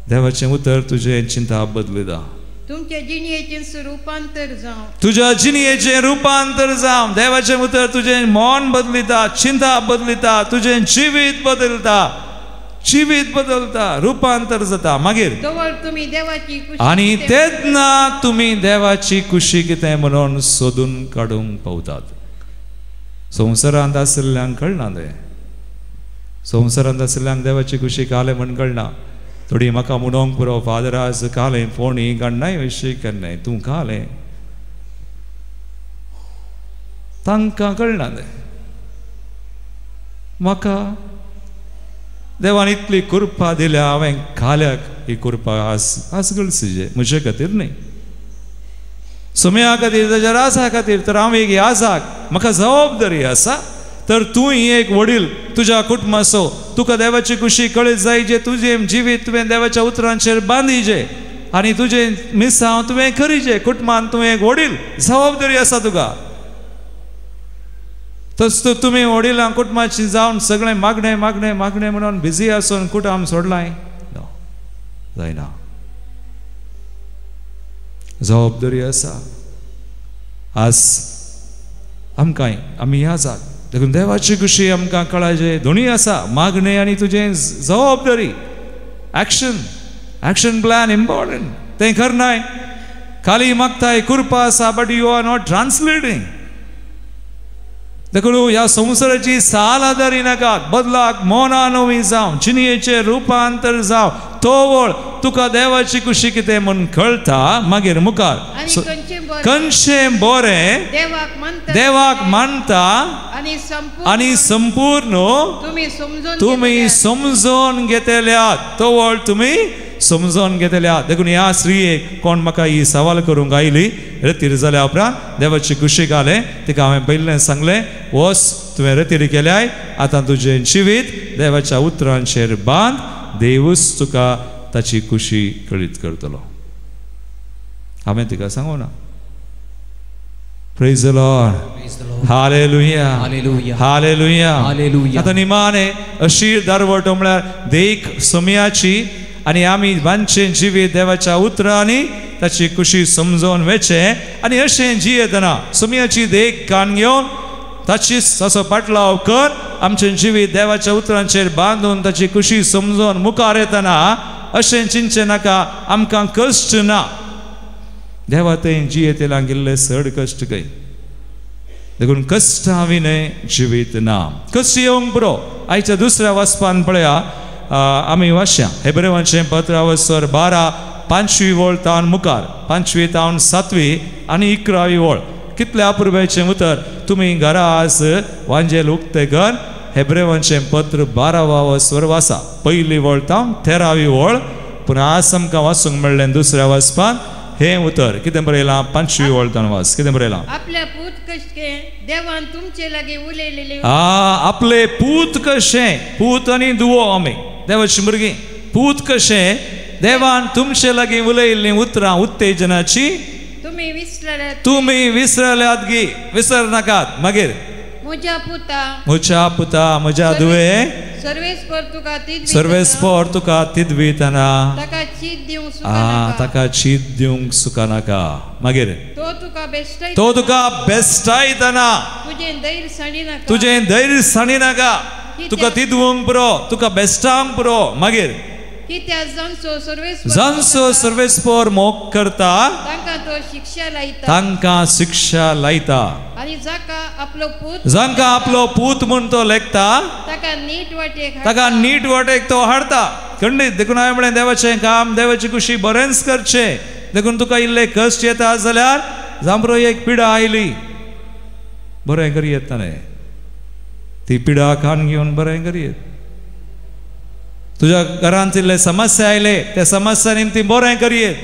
देवाचें उतर तुजें चिंता बदलिता.
तुमच्या जिणयेचें रुपांतर जावं,
तुझ्या जिणयेचें रुपांतर जावं. देवाचें उतर तुजें मोन बदलिता, चिंता बदलिता, तुजें जिवीत बदलता, रुपांतर जाता. मागीर
तुम्ही देवाची
आनी तेन्ना तुमी देवाची खुशी कितें म्हणून सोदून काडूंक पावतात. संवसारांत आशिल्ल्यांक कळना तें. संवसारांत आशिल्ल्यांक देवाची खुशी काले म्हण कळना. थोडी म्हाका म्हणोंक पुरो फादर आज कालें फोणी काडनाय विशय केन्नाय तूं कालें तांकां कळना तें. म्हाका देवान इतली कृपा दिल्या, हांवें खाल्याक ही कृपा आसगळसीजे म्हजे खातीर न्ही, सुम्या खातीर, ताच्या रासा खातीर. तर हांव एक याजाक म्हाका जबाबदारी आसा. तर तूंय एक वडील तुज्या कुटुंबाचो, तुका देवाची खुशी कळत जायचे, तुजें जिवीत तुवें देवाच्या उतरांचेर बांदिजे आनी तुजें मिसांव तुवें करीजे. कुटुंबान तुवें एक वडील, जबाबदारी आसा तुका. तस तुमी वडिलां कुटुंबाची जावन सगळें मागणें म्हणून बिजी आसून कुटुंब सोडलाय जायना. जबाबदारी आसा. आज आमकांय आमी ह्या जात देखून देवाची खुशी आमकां कळायचे दोनूय आसा. मागणें आनी तुजें जबाबदारी, एक्शन प्लॅन इम्पॉर्टंट. तें करनाय खाली मागताय कृपा आसा but you are not translating. देखून ह्या संवसाराची साल आदारी नाकात. बदलाक मोना नवी जावं, जिणयेचें रुपांतर जावं. तो वळ तुका देवाची खुशी कितें म्हूण कळटा. मागीर मुखार खंयचें बरें देवाक मानता आनी संपूर्ण तुमी समजून घेतल्यात. तो वळ तुमी समजून घेतल्यात. देखून ह्या स्त्रियेक कोण म्हाका ही सवाल करूंक आयली रतीर जाल्या उपरांत देवाची खुशी घालें, तिका हांवें पयलें सांगलें वस तुवें रतीर केल्याय, आतां तुजें जिवीत देवाच्या उतरांचेर बांद. देवूच तुका ताची खुशी कळीत करतलो. हांवें तिका सांगूं ना. Praise the Lord. Hallelujah, hallelujah. आतां निमाणे अशी दारवट म्हळ्यार देख सोम्याची आनी आमी बांदचें जिवीत देवाच्या उतरांनी ताची खुशी समजोवन वेचे आनी अशें जियेतना सोम्याची देख कान घेवन ताचीच ताचो पाटलाव कर. आमचें जिवीत देवाच्या उतरांचेर बांदून ताची खुशी समजोवन मुखार येतना अशें चिंतचें नाका आमकां कश्ट ना. देवा थंय जियेतेलांक गेल्ले चड कश्ट खंय. देखून कश्टा विनय जिवीत ना. कश्ट येवंक पुरो. आयच्या दुसऱ्या वाचपान पळया आमी वाचया हेब्रेवाचें पत्र अवसर 12 5वी वळ तावन मुखार 5वी तावन 7वी आनी 11वी वळ. कितले अपुर्बाचें उतर. तुमी घरा आज वांजेल उक्तेकर हेब्रेवाचें पत्र 12वा अवसर वाचा. पयली वळ तावन 13वी वळ. पूण आज आमकां वाचूंक मेळ्ळें दुसऱ्या वाचपान हें उतर. कितें बरयलां 5वी वळ तावन वाच. कितें बरयलां.
आपल्या पूत कशें देवान तुमचे लागीं उलयलेले.
आपले पूत कशें. पूत आनी दुवो आमी देवाची भुरगीं. पूत कशें देवान तुमचे लागीं उलयल्लीं उतरां उत्तेजनाची तुमी विसरल्यात गी. विसर नाकात. मागीर म्हज्या पुता म्हज्या दुवे सर्वेस्पर तुका तिदवितना ताका चीत दिवंक सुका नाका. मागीर तो तुका बेस्टायतना तुजें धैर्य साणी नाका. तुका तिदवंक पुरो, तुका बेस्टांक पुरो. मागीर जांचो सर्वेस्पर मोग करता तांकां शिक्षा लायता. जांकां आपलो पूत म्हूण तो लेखता ताका नीट वाटेक तो हाडता. खंडीत देखून हांवें म्हळें देवाचें काम देवाची कुशी बरेंच करचें देखून तुका इल्ले कश्ट येता जाल्यार जांबरो एक पिडा आयली बरें करी येतालें ती पिडा खाण घेवन बरें करी येत तुज्या घरांत इल्ले समस्या आयले त्या समस्या निमती बरें करी येत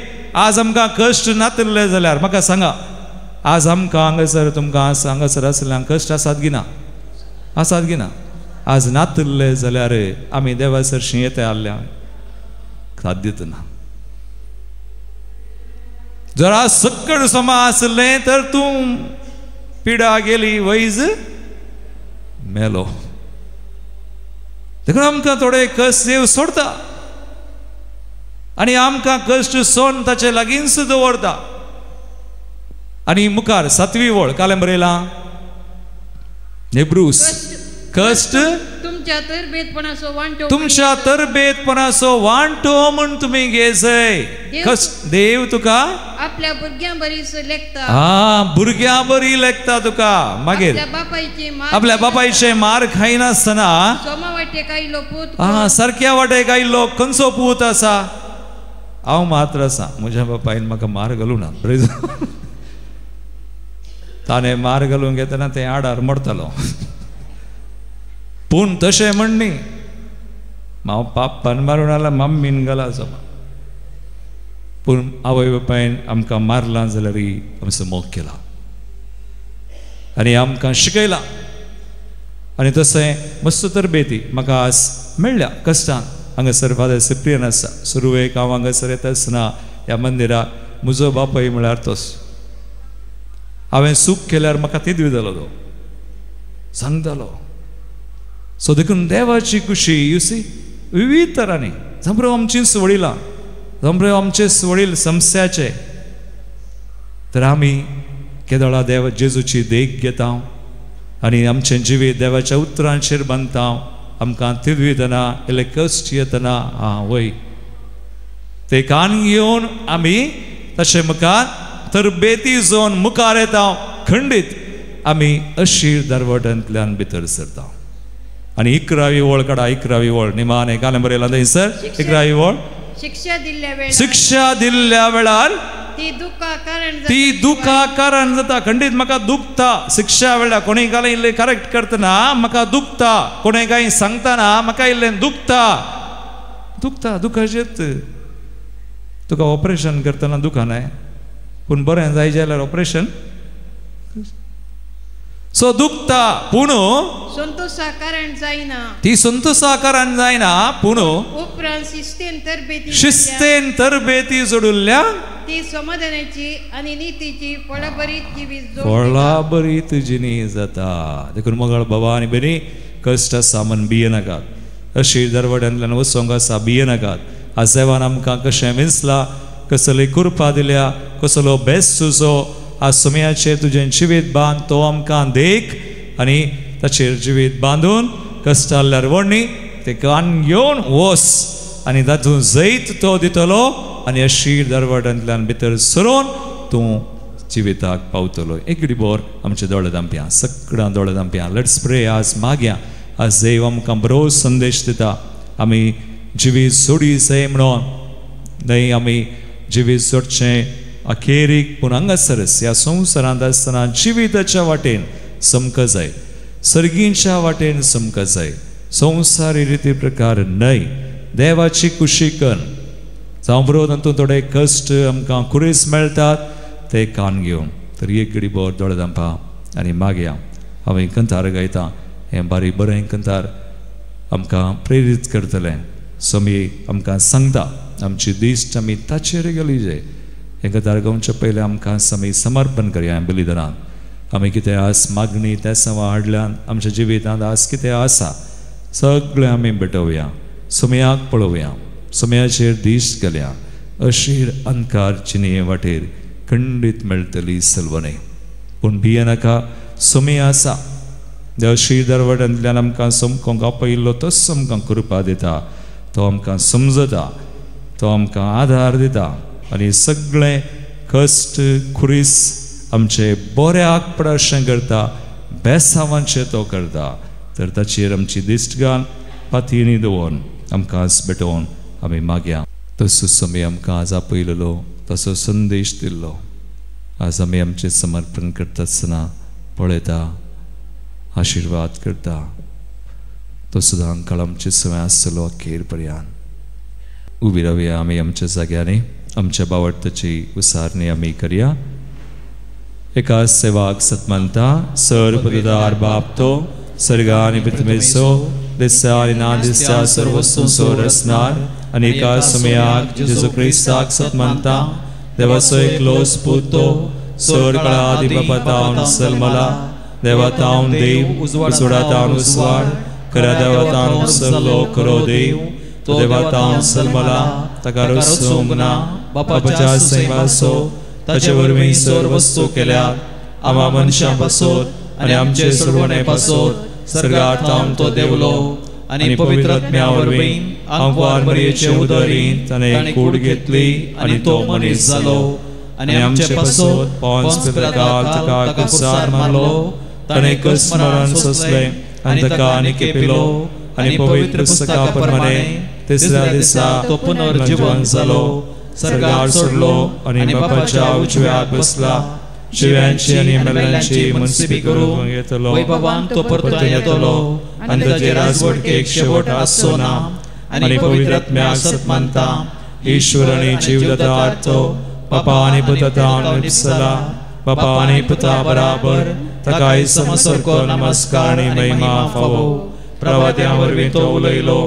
आज आमकां कश्ट नातले जाल्यार म्हाका सांगा आज आमकां हांगासर तुमकां हांगासर आसल्यांक कश्ट आसात गिना आसात गिना आज नातले जाल्यार आमी देवासरशीं येता आसल्या साध्य ना जर आज सक्कड समा आसलें तर तूं पिडा गेली वैज मेलो देखून आमकां थोडे कश्ट देव सोडता आनी आमकां कश्ट सोन ताचे लागींच दवरता आनी मुखार 7वी वळ कालें बरयलां हेब्रूस कश्ट तुमच्या तरबेतपणाचो वांटो म्हूण तुमी घेजय कश्ट देव तुका
आपल्या भुरग्यां बरीच लेखता
भुरग्यां बरी लेखता तुका मागीर आपल्या बापायचे मार खायनासतना
सोमा वाटेक आयलो पूत
सारक्या वाटेक आयलो खंयचो पूत आसा हांव मात्र आसा म्हज्या बापायन म्हाका मार घालूं ना ताणें मार घालूंक घेतना तें आडार मरतलो पूण तशें म्हणनी हांव पाप्पान मारून आला मम्मीन घाला सोमा पूण आवय बापायन आमकां मारलां जाल्यार आमचो मोग केला आनी आमकां शिकयलां आनी तशें मस्त तरबेती म्हाका आज मेळ्ळ्या कश्टान हांगासर फादर सिप्रियन आसा सुरवेक हांव हांगासर येता आसतना ह्या मंदिराक म्हजो बापाय म्हळ्यार तोच हांवें सूख केल्यार म्हाका तिदवी जालो तो सांगतालो सो देखून देवाची खुशी यू सी विविध तरांनी जांबरो आमची सुवडिलां जांबरो आमचे सुवडील समस्याचे तर आमी केदोळा देव जेजूची देख घेता आनी आमचें जिवीत देवाच्या उतरांचेर बांदता आमकां तिदवी येतना इल्ले कश्ट येतना वय ते कान घेवन आमी तशें मुखार तरबेती जावन मुखार येता खंडीत आमी अशीर दरवटांतल्यान भितर सरता आनी 11वी वळ काडा 11वी वळ निमाणे कालें बरयलां थंयसर 11वी वळ शिक्षा दिल्ल्या वेळार ती दुखा कारण जाता खंडीत म्हाका दुखता शिक्षा वेळार कोणी कालें इल्लें करेक्ट करतना म्हाका दुखता कोणें कांय सांगतना म्हाका इल्लें दुखता दुखाचेत तुका ऑपरेशन करतना दुखना पूण बरें जाय जाल्यार ऑपरेशन सो दुखता पूण
संतोषाकारण जायना
ती संतोषाकारण जायना पूण
उपरांत
शिस्तेन तरबेती जोडुल्ल्या
ती समाधानाची आनी नीतीची
फळाबरीत जिणी जाता देखून मोगाळ बाबा आनी बरी कश्ट आसा म्हण भियेनाकात अशी दरवड्यांतल्यान वचोंक आसा भियेनाकात आज देवान आमकां कशें विंचलां कसली कृपा दिल्या कसलो बेस्ट तुजो आज सुमयाचेर तुजें जिवीत बांद तो आमकां देख आनी ताचेर जिवीत बांदून कश्ट आसल्यार व्हडणी ते कान घेवन वच आनी तातूंत जैत तो दितलो आनी अशी दरवटांतल्यान भितर सरोन तूं जिविताक पावतलो एक डिबोर आमच्या दोळे धांप्या सगळ्यां दोळे धांप्या लेट्स प्रे आज मागया आज देव आमकां बरो संदेश दिता आमी जिवीत सोडी जाय म्हणून न्हय आमी जिवीत सोडचें अखेरीक पूण हांगासरच ह्या संवसारांत आसतना जिविताच्या वाटेन समक जाय सर्गींच्या वाटेन समक जाय संवसारी रिती प्रकार न्हय देवाची कुशी कर जावं बरो तातूंत थोडे कश्ट आमकां कुरीस मेळटात ते कान घेवन तर एक घडी बोर दोळे धांपा आनी मागया हांवें कंथार गायता हें बारीक बरें कंथार आमकां प्रेरीत करतलें समी आमकां सांगता आमची दिश्ट आमी ताचेर गेली जाय हें कंथार गावचे पयलें आमकां समी समर्पण करया बलिदानांत आमी कितें आस मागणी त्या सवा हाडल्यान आमच्या जिवितांत आज कितें आसा सगळें आमी भेटोवया सुमयाक पळोवया सुमयाचेर दिश्ट घालया अशीर अंकार चिने वाटेर खंडीत मेळटली सलवणे पूण भियेनाका सुमे आसा अशीर दरवटांतल्यान आमकां समकोंक आपयिल्लो तसो आमकां कृपा दिता तो आमकां समजता तो आमकां आधार दिता आनी सगळें कश्ट खुरीस आमचे बऱ्याक पडशें करता बेसांवांचें तो करता तर ताचेर आमची दिश्ट घाल पातयेनी दवरून आमकां भेटोवन आमी मागया. तसोच आमी आमकां आज आपयलेलो तसो संदेश दिल्लो आज आमी आमचें समर्पण करता आसतना पळयता, आशिर्वाद करता. तो सदां काळ आमचे सवय आसतलो अखेर पर्यंत. उबी रावया आमी आमच्या जाग्यांनी. आमच्या बावडताची उसारणी आमी करया. एका सेवाक सतमंता सर्वपदार बाप तो सर्गा आनी पृथ्वीचो दिसा आनी ना दिसा सर्व वस्तूंचो रचणार आनी एका समयाक जेजू क्रिस्ताक सतमंता देवाचो एकलो पूत तो सर काळादी बापातावन सलमला देवातावन देव उजवाडातावन उजवाड खऱ्या देवातावन सल्लो खरो देव तो देवातावन सलमला ताका रसोमना बापाच्या सैवासो ताचे वरवीं सर्व वस्तू केल्यात. आमा मनशां पासत आनी आमचे सोडवणे पासत सर्गांतावन तो देवलो आनी पवित्र आत्म्या वरवीं आमकां मरयेचे उदरींत ताणें कूड घेतली आनी तो मनीस जालो आनी आमचे पासत पोंस पिलाताक ताका कुसार मारलो. ताणें कस मरण सोंसलें आनी ताका आनी केपिलो आनी पवित्र पुस्तका प्रमाणे तिसऱ्या दिसा तो पुनर्जीवन जालो. सर्गार सोडलो आनी बापाच्या उजव्याक बसला. शिव्यांची आनी मेल्यांची मनसिबी करूंक येतलो. वैभवान तो परतून येतलो आनी ताचे राजवटकेक शेवट आसचो ना. आनी पवित्र आत्म्याक सतमंता ईश्वर आनी जीवदाता तो बापा आनी पुता निपसला. बापा आनी पुता बराबर ताकाय समसरको नमस्कार आनी महिमा फावो. प्रवाद्यां वरवीं तो उलयलो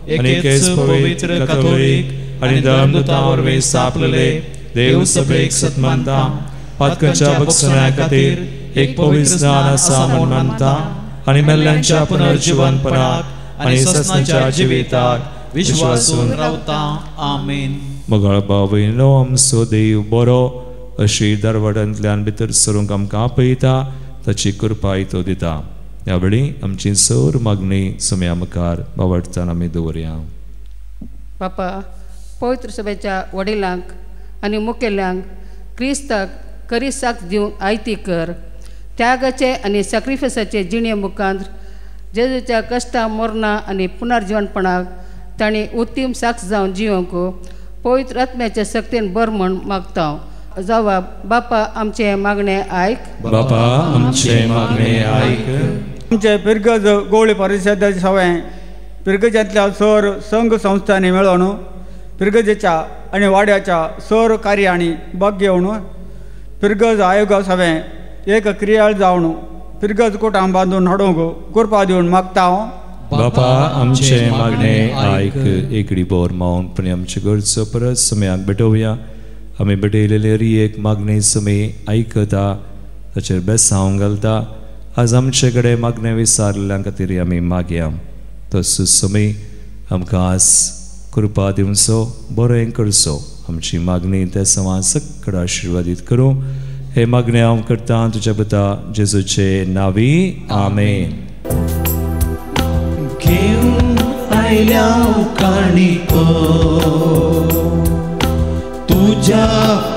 एकेच पवित्र कॅथोलीक आनी धर्मदूतां वरवीं स्थापलेले देव सभेक सतमंता पातकांच्या भक्षणा खातीर एक पवित्र स्नान आसा म्हूण मानता आनी मेल्ल्यांच्या पुनर्जीवनपणाक आनी ससनाच्या जिविताक विश्वासून रावता. आमेन. मोगाळ भाव भयणो, आमचो देव बरो अशी दरवडांतल्यान भितर सरूंक आमकां आपयता, ताची कृपाय तो दिता. ह्या वेळी आमची सर मागणी सम्या मुखार बावडतान आमी दवरया.
बापा, पवित्र सभेच्या वडिलांक आनी मुखेल्यांक क्रिस्ताक खरी साथ दिवंक आयती कर. त्यागाचे आनी सॅक्रिफायसाचे जिणे मुखांत जेजूच्या कश्टां मरणां आनी पुनर्जीवनपणाक तांणी उत्तीम साक्ष जावन जिवंक पवित्र आत्म्याच्या शक्तीन बर म्हण मागता. जावा बापा, आमचे मागणे आयक.
बापा, आमचे मागणे आयक.
आमचे पिरगज गोवळी परिशदेचे सवय पिरगजांतल्या सर संघ संस्थांनी मेळोवन पिरगजेच्या आनी वाड्याच्या सर कार्यांनी भाग घेवन पिरगज आयोगा सवें एक क्रियाळ जावन पिरगज कोटां बांदून हाडूंक कृपा दिवन मागता हांव.
बापा, आमचे मागणे आयक. एकडी बोर मावनपणी आमचे गरजो परत समयाक भेटोवया. आमी भेटयलेले एक मागणी समे आयकता, ताचेर बेसांव घालता. आज आमचे कडेन मागणे विचारलेल्या खातीर आमी मागया. तसो समे आमकां आज कृपा दिवचो, बरें करचो. आमची मागणी त्या सवा सकड आशिर्वादीत करूं. हे मागणे हांव करता तुज्या पुता जेजूचे नांवी. आमेन.
घेऊन आयल्या काणिको तुझ्या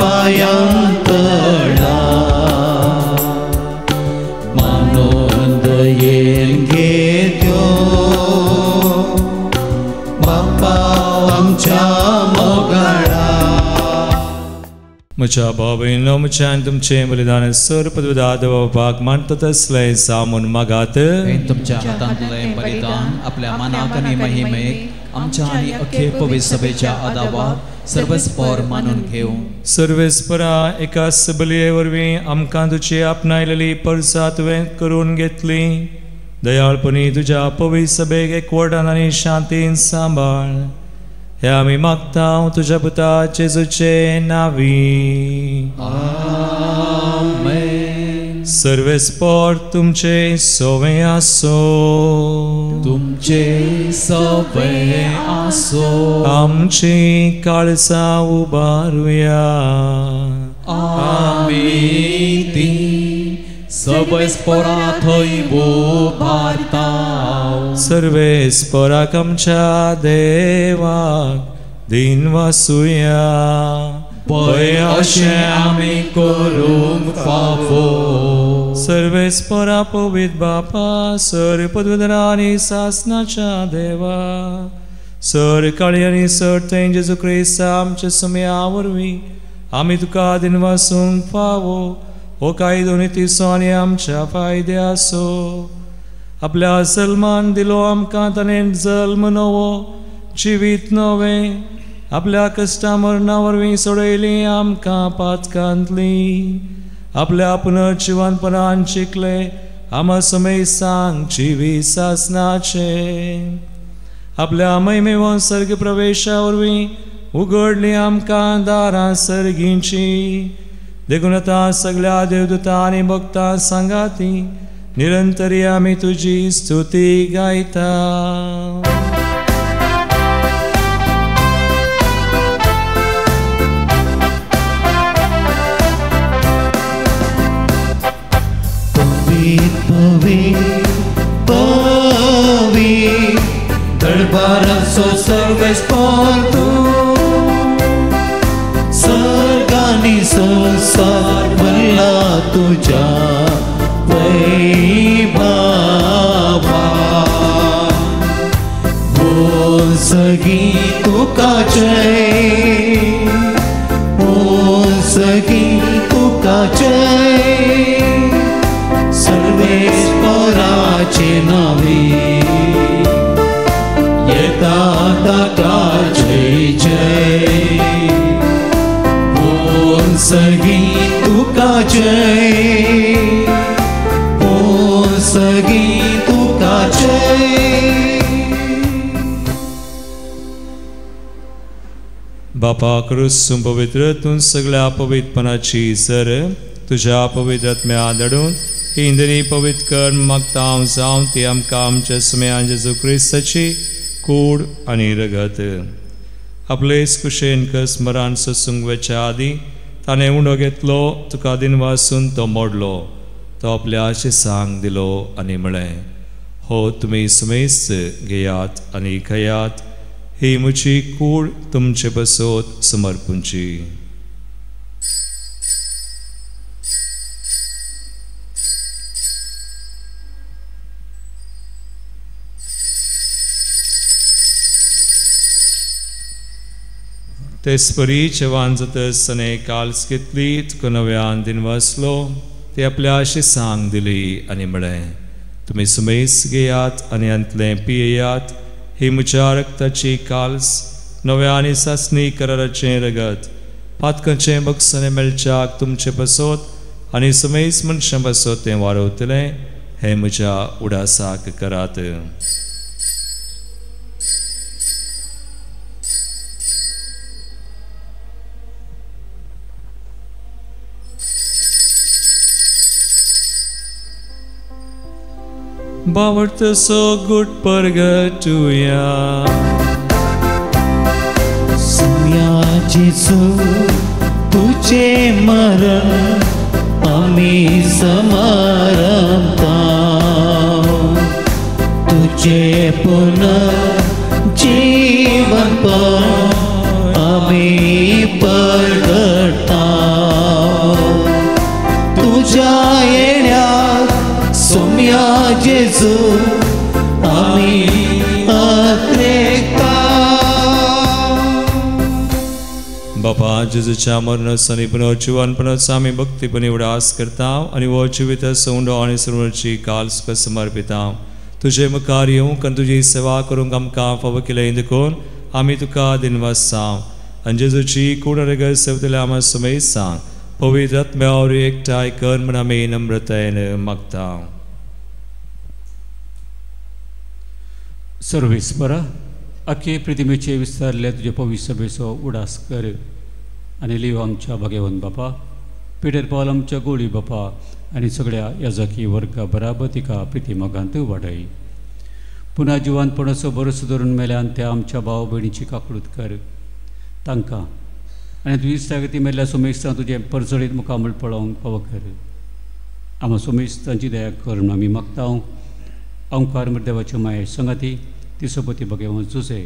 पायांतळा मानोंद येन घेत्यो बापा आमच्या मोगाळा.
म्हज्या भाव भयणो, म्हज्यान तुमचें बलिदान सर पदविदा देवाक मानता तसलें सामून मागात.
तुमच्या हातांतलें बलिदान आपल्या मनाक आनी महिमेक आमच्या आनी अख्खे पवित्र सभेच्या आदावाक सर्वस्पर मानून घेवं.
सर्वेस्परा एकाच बलये वरवीं आमकां तुजी आपणायलेली परसा तुवें करून घेतली. दयाळपणी तुज्या पवित्र सभेक एकवटान आनी शांतीन सांबाळ. हे आमी मागता तुज्या पुता जेजूचे नांवी.
आमेन.
सर्वेस्पर तुमचे सवय आसो.
तुमचे सवय आसो.
आमची काळजां उबारुया.
आमी ती सर्वेस्परा थंय उबारता.
सर्वेस्पराक आमच्या देवाक दिन वासुया.
पळय अशें आमी करूंक फावो.
सर्वेस्परा पवित्र बापा, सर पदवीधरा आनी सासनाच्या देवा,
सर काळी आनी सर थंय जेजू क्रिस्त आमच्या सुमया वरवीं आमी तुका दिनवासूंक फावो हो कांय दोनी तिसो आनी आमच्या फायदे आसो आपल्या सलमान दिलो आमकां ताणें जल्म नवो जिवीत नवें आपल्या कश्टा मरणा वरवीं सोडयलीं आमकां पातकांतली आपल्या पुनर्जिवनपणान शिकले आमा समय सांग जिवी सासनाचे आपल्या महिमेवंत सर्ग प्रवेशा वरवीं उगडली आमकां दारां सर्गींची देखून आतां सगळ्या देवदूतां आनी भक्तां सांगाती निरंतरी आमी तुजी स्तुती गायता
दरबाराचो सर्वेस तूं सर्गांनी संसार भरला तुज्या वैभवा बोल सगळी तुका जय बोल सगळी तुका जय सर्वेश्वराचे नावे येता ताका जय जय बोल सगळी तुका जय बोल सगळी तुका जय
बापा क्रिस्तून पवित्र तूं सगळ्या पवित्रपणाची सर तुझ्या पवित्र आत्म्या आदळून इंद्री पवित्र कर मागता जावं ती आमकां आमच्या सुमया जेजू क्रिस्ताची कूड आनी रगत आपलेच कुशेन कस मरान ससूंक वेच्या आदी ताणें उंडो घेतलो तुका दिनवासून तो मोडलो तो आपल्या आशिसांक दिलो आनी म्हळें हो तुमी सुमेस्त घेयात आनी खयात ही म्हजी कूड तुमचे बसोत समर्पूंची तेस्परी चेवान जातसताने काल्स घेतली तुका नव्यान दिनवासलो ते आपल्या आशिसांक दिली आनी म्हळें तुमी सुमेस घेयात आनी अंतलें पियेयात ही म्हज्या रक्ताची काल्स नव्या आनी सासणी कराराचें रगत पातकाचें बक्षाने मेळच्याक तुमचे बसोत आनी सुमेस मनशां बसोत तें वारवतलें हें म्हज्या उडासाक करात Bavart so good purgatoria
सुया जेजू तुझे मरण आम्ही समारंभता तुझे पुनर्जीवन पण आम्ही परगटा तुझ्या येण्यात सोम्या जेजू आम्ही अत्रेका
बापा जेजूच्या मरणाचो आनी पुनर्जीवनपणाचो आमी भक्तीपणी उडास करता आनी हो जिवीत सोंडो आनी सर्वची काल सुख समर्पिता तुजे मुखार येवंक आनी तुजी सेवा करूंक आमकां फावो केलें देखून आमी तुका दिनवासा आनी जेजूची कूड रगत सेवतल्या आमा सुमेस सांग पवित्र आत्म्यावर एकठांय कर म्हण आमी नम्रतायेन मागता
सर्वेस्परा अख्खे प्रतिमेचे विस्तारले तुझे पवित्र सभेचो उडास कर आनी लिव आमच्या भाग्यवंत बापा पिटर पॉल आमच्या गोळी बापा आनी सगळ्या याजकी वर्गा बराबर तिका प्रितीमोगांत वाडय पुन्हा जिवानपणाचो भरोसो धरून मेल्यान त्या आमच्या भाव भयणीची काकूळट कर तांकां आनी तुजी इश्टागती मेल्ल्या सोमेस्तां तुजें परचडीत मुखामळ पळोवंक फावो कर आमी सोमेस्तांची दया कर म्हूण आमी मागता ओंकार देवाचे माये संगाती तिसोपती भगवंत जुसे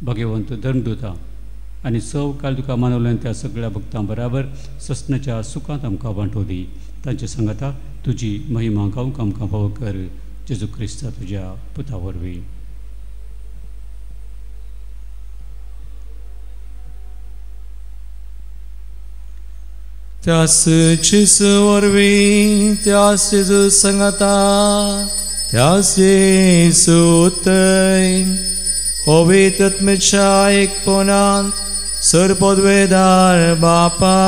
भगवंत धर्मदूता आनी सव काल तुका मानवल्यान त्या सगळ्या भक्तां बराबर ससनाच्या सुखांत आमकां वांटो दी तांचे सांगाता तुजी महिमा गावंक आमकां फावो कर जेजू क्रिस्ता तुज्या पुता वरवीं
त्यास जेजू वरवीं त्यास जेजू संगता त्यास जेजू उत्तय पवित्र आत्म्याच्या एकपणांत सर्वपदवेदार बापा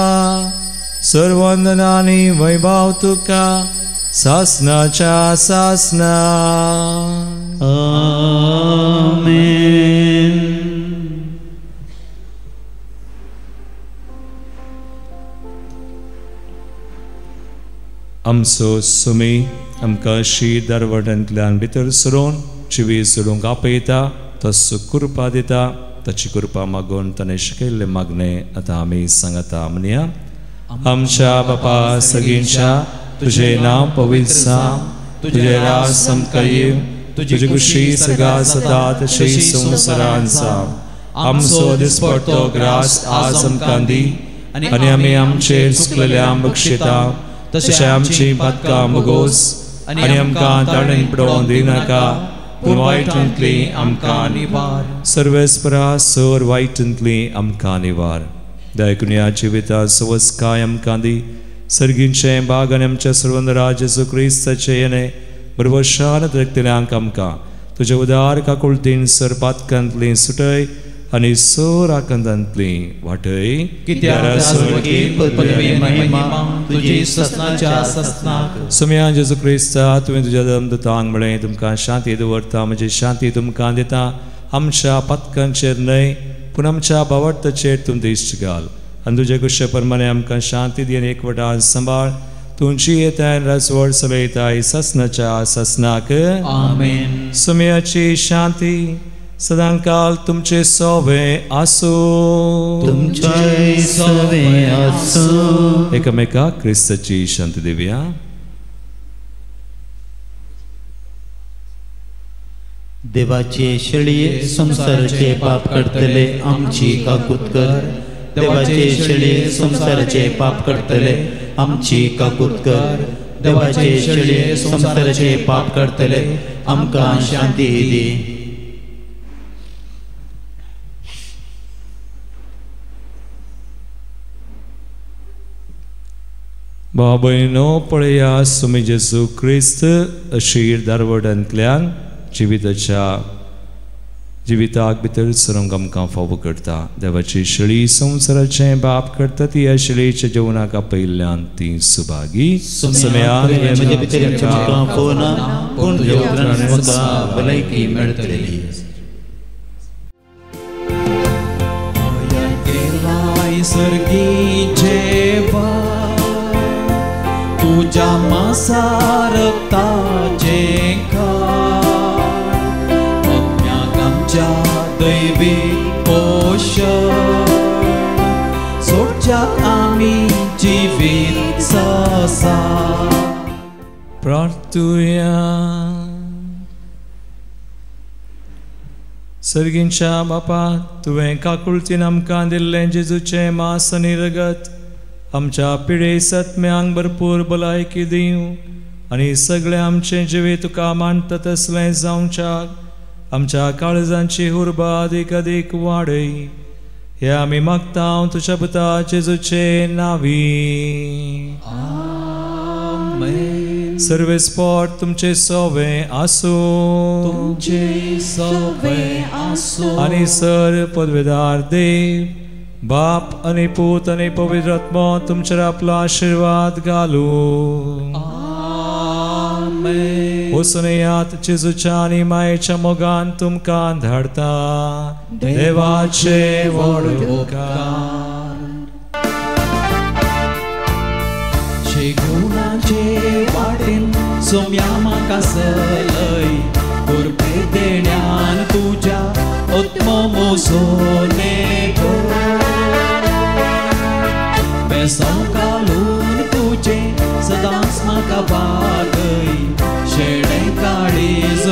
सर्ववंदनानी वैभव तुका सासनाच्या सासना
आमेन.
आमचो सुमी आमकां शीत दारवटांतल्यान भितर सरोवन जिवी सोडूंक आपयता तसो कृपा दिता ताची कृपा मागून ताणें शिकयल्लें मागणें आतां आमी सांगता म्हणया. आमच्या बापा सगळींच्या तुझें नांव पवित्र जावं, तुझें राज समका येवं, तुजी खुशी सदां सदा तशी संवसारांत जावं. आमचो दिसपडटो ग्रास आज आमकां दी आनी आमी आमचेर चुकलेल्यांक बक्षिता तशें आमची पातकां मुगोस आनी आमकां ताणें पडोवन दिनाका पूण वायटांतली आमकां निवार. सर्वेस्परा सर वायटांतली आमकां निवार. दयकुन्या जिविता सवस काय आमकां दी. सर्गींचे बाग आनी आमच्या सर्वंदरा जेजू क्रिस्ताचे येणे बरोबर शांत रक्तल्यांक आमकां तुज्या उदार काकुळतीन सर पातकांतली सुटय आनी सर आकांतांतली वाटय. सुम्या जेजू क्रिस्ता तुवें तुज्या धर्मदूतांक म्हळें तुमकां शांती दवरता म्हजी शांती तुमकां दिता. आमच्या पातकांचेर न्हय पूण आमच्या भावार्थाचेर तूं दिश्ट घाल आनी तुजे कुशे प्रमाणे आमकां शांती दी आनी एकवटान सांबाळ. तुमची येताय राजवड चलयताय ससनाच्या ससनाक
आमेन.
सुम्याची शांती सदां काल तुमचे सोवे आसूं.
तुमचे सोवे आसूं.
एकामेकाक क्रिस्ताची शांती दिवया.
देवाचे शेळये संसाराचे पाप करतले आमची काकूत कर. देवाचे शेळये संसाराचे पाप करतले आमची काकूत कर. देवाचे शेळये संसाराचे पाप करतले आमकां शांती दी.
बाबयनो पळया सुमी जेजू क्रिस्त अशीर दारवटांतल्यान जिविताक भितर सरूंक आमकां फावो करता. देवाची शेळी संवसाराचें बाप करता ती ह्या शेळयेच्या जेवणाक आपयल्ल्यान ती सुभागी.
म्हजे भितर तुमकां फोना पूण तुज्या उतरान म्हाका भलायकी मेळटली.
सर्गीचे तुझ्या मासा रक्ताचे अज्ञाक आमच्या दैवी पोषण सोडच्या आमी जिवीत ससा.
प्रार्थुया. सर्गींच्या बापा तुवें काकुळतीन आमकां दिल्लें जेजूचें मांस आनी रगत आमच्या पिळे सत्म्यांक भरपूर भलायकी दिवं आनी सगळें आमचें जिवी तुका मानता तसलें जावच्याक आमच्या काळजांची उर्बा अदीक अदीक वाडय. हे आमी मागता तुज्या पुता जेजूचे नांवी. आमेन. सर्वेस्पर तुमचे सोवे आसूं.
तुमचे सोवे आसूं.
आनी सर पदवेदार देव बाप आनी पूत आनी पवित्र आत्मा तुमचेर आपलो आशीर्वाद घालू. आमेन. वसुनेयात जेजूच्या आनी मायेच्या मोगान तुमकां धाडता. देवाचे व्हड उपकार.
गुणाचे वाटेन सोम्या म्हाका सलय कुर्बे देण्यान तुज्या आत्मा मोसोने बेसांव घालून तुजे सदांच म्हाका वागय शेडे काळीज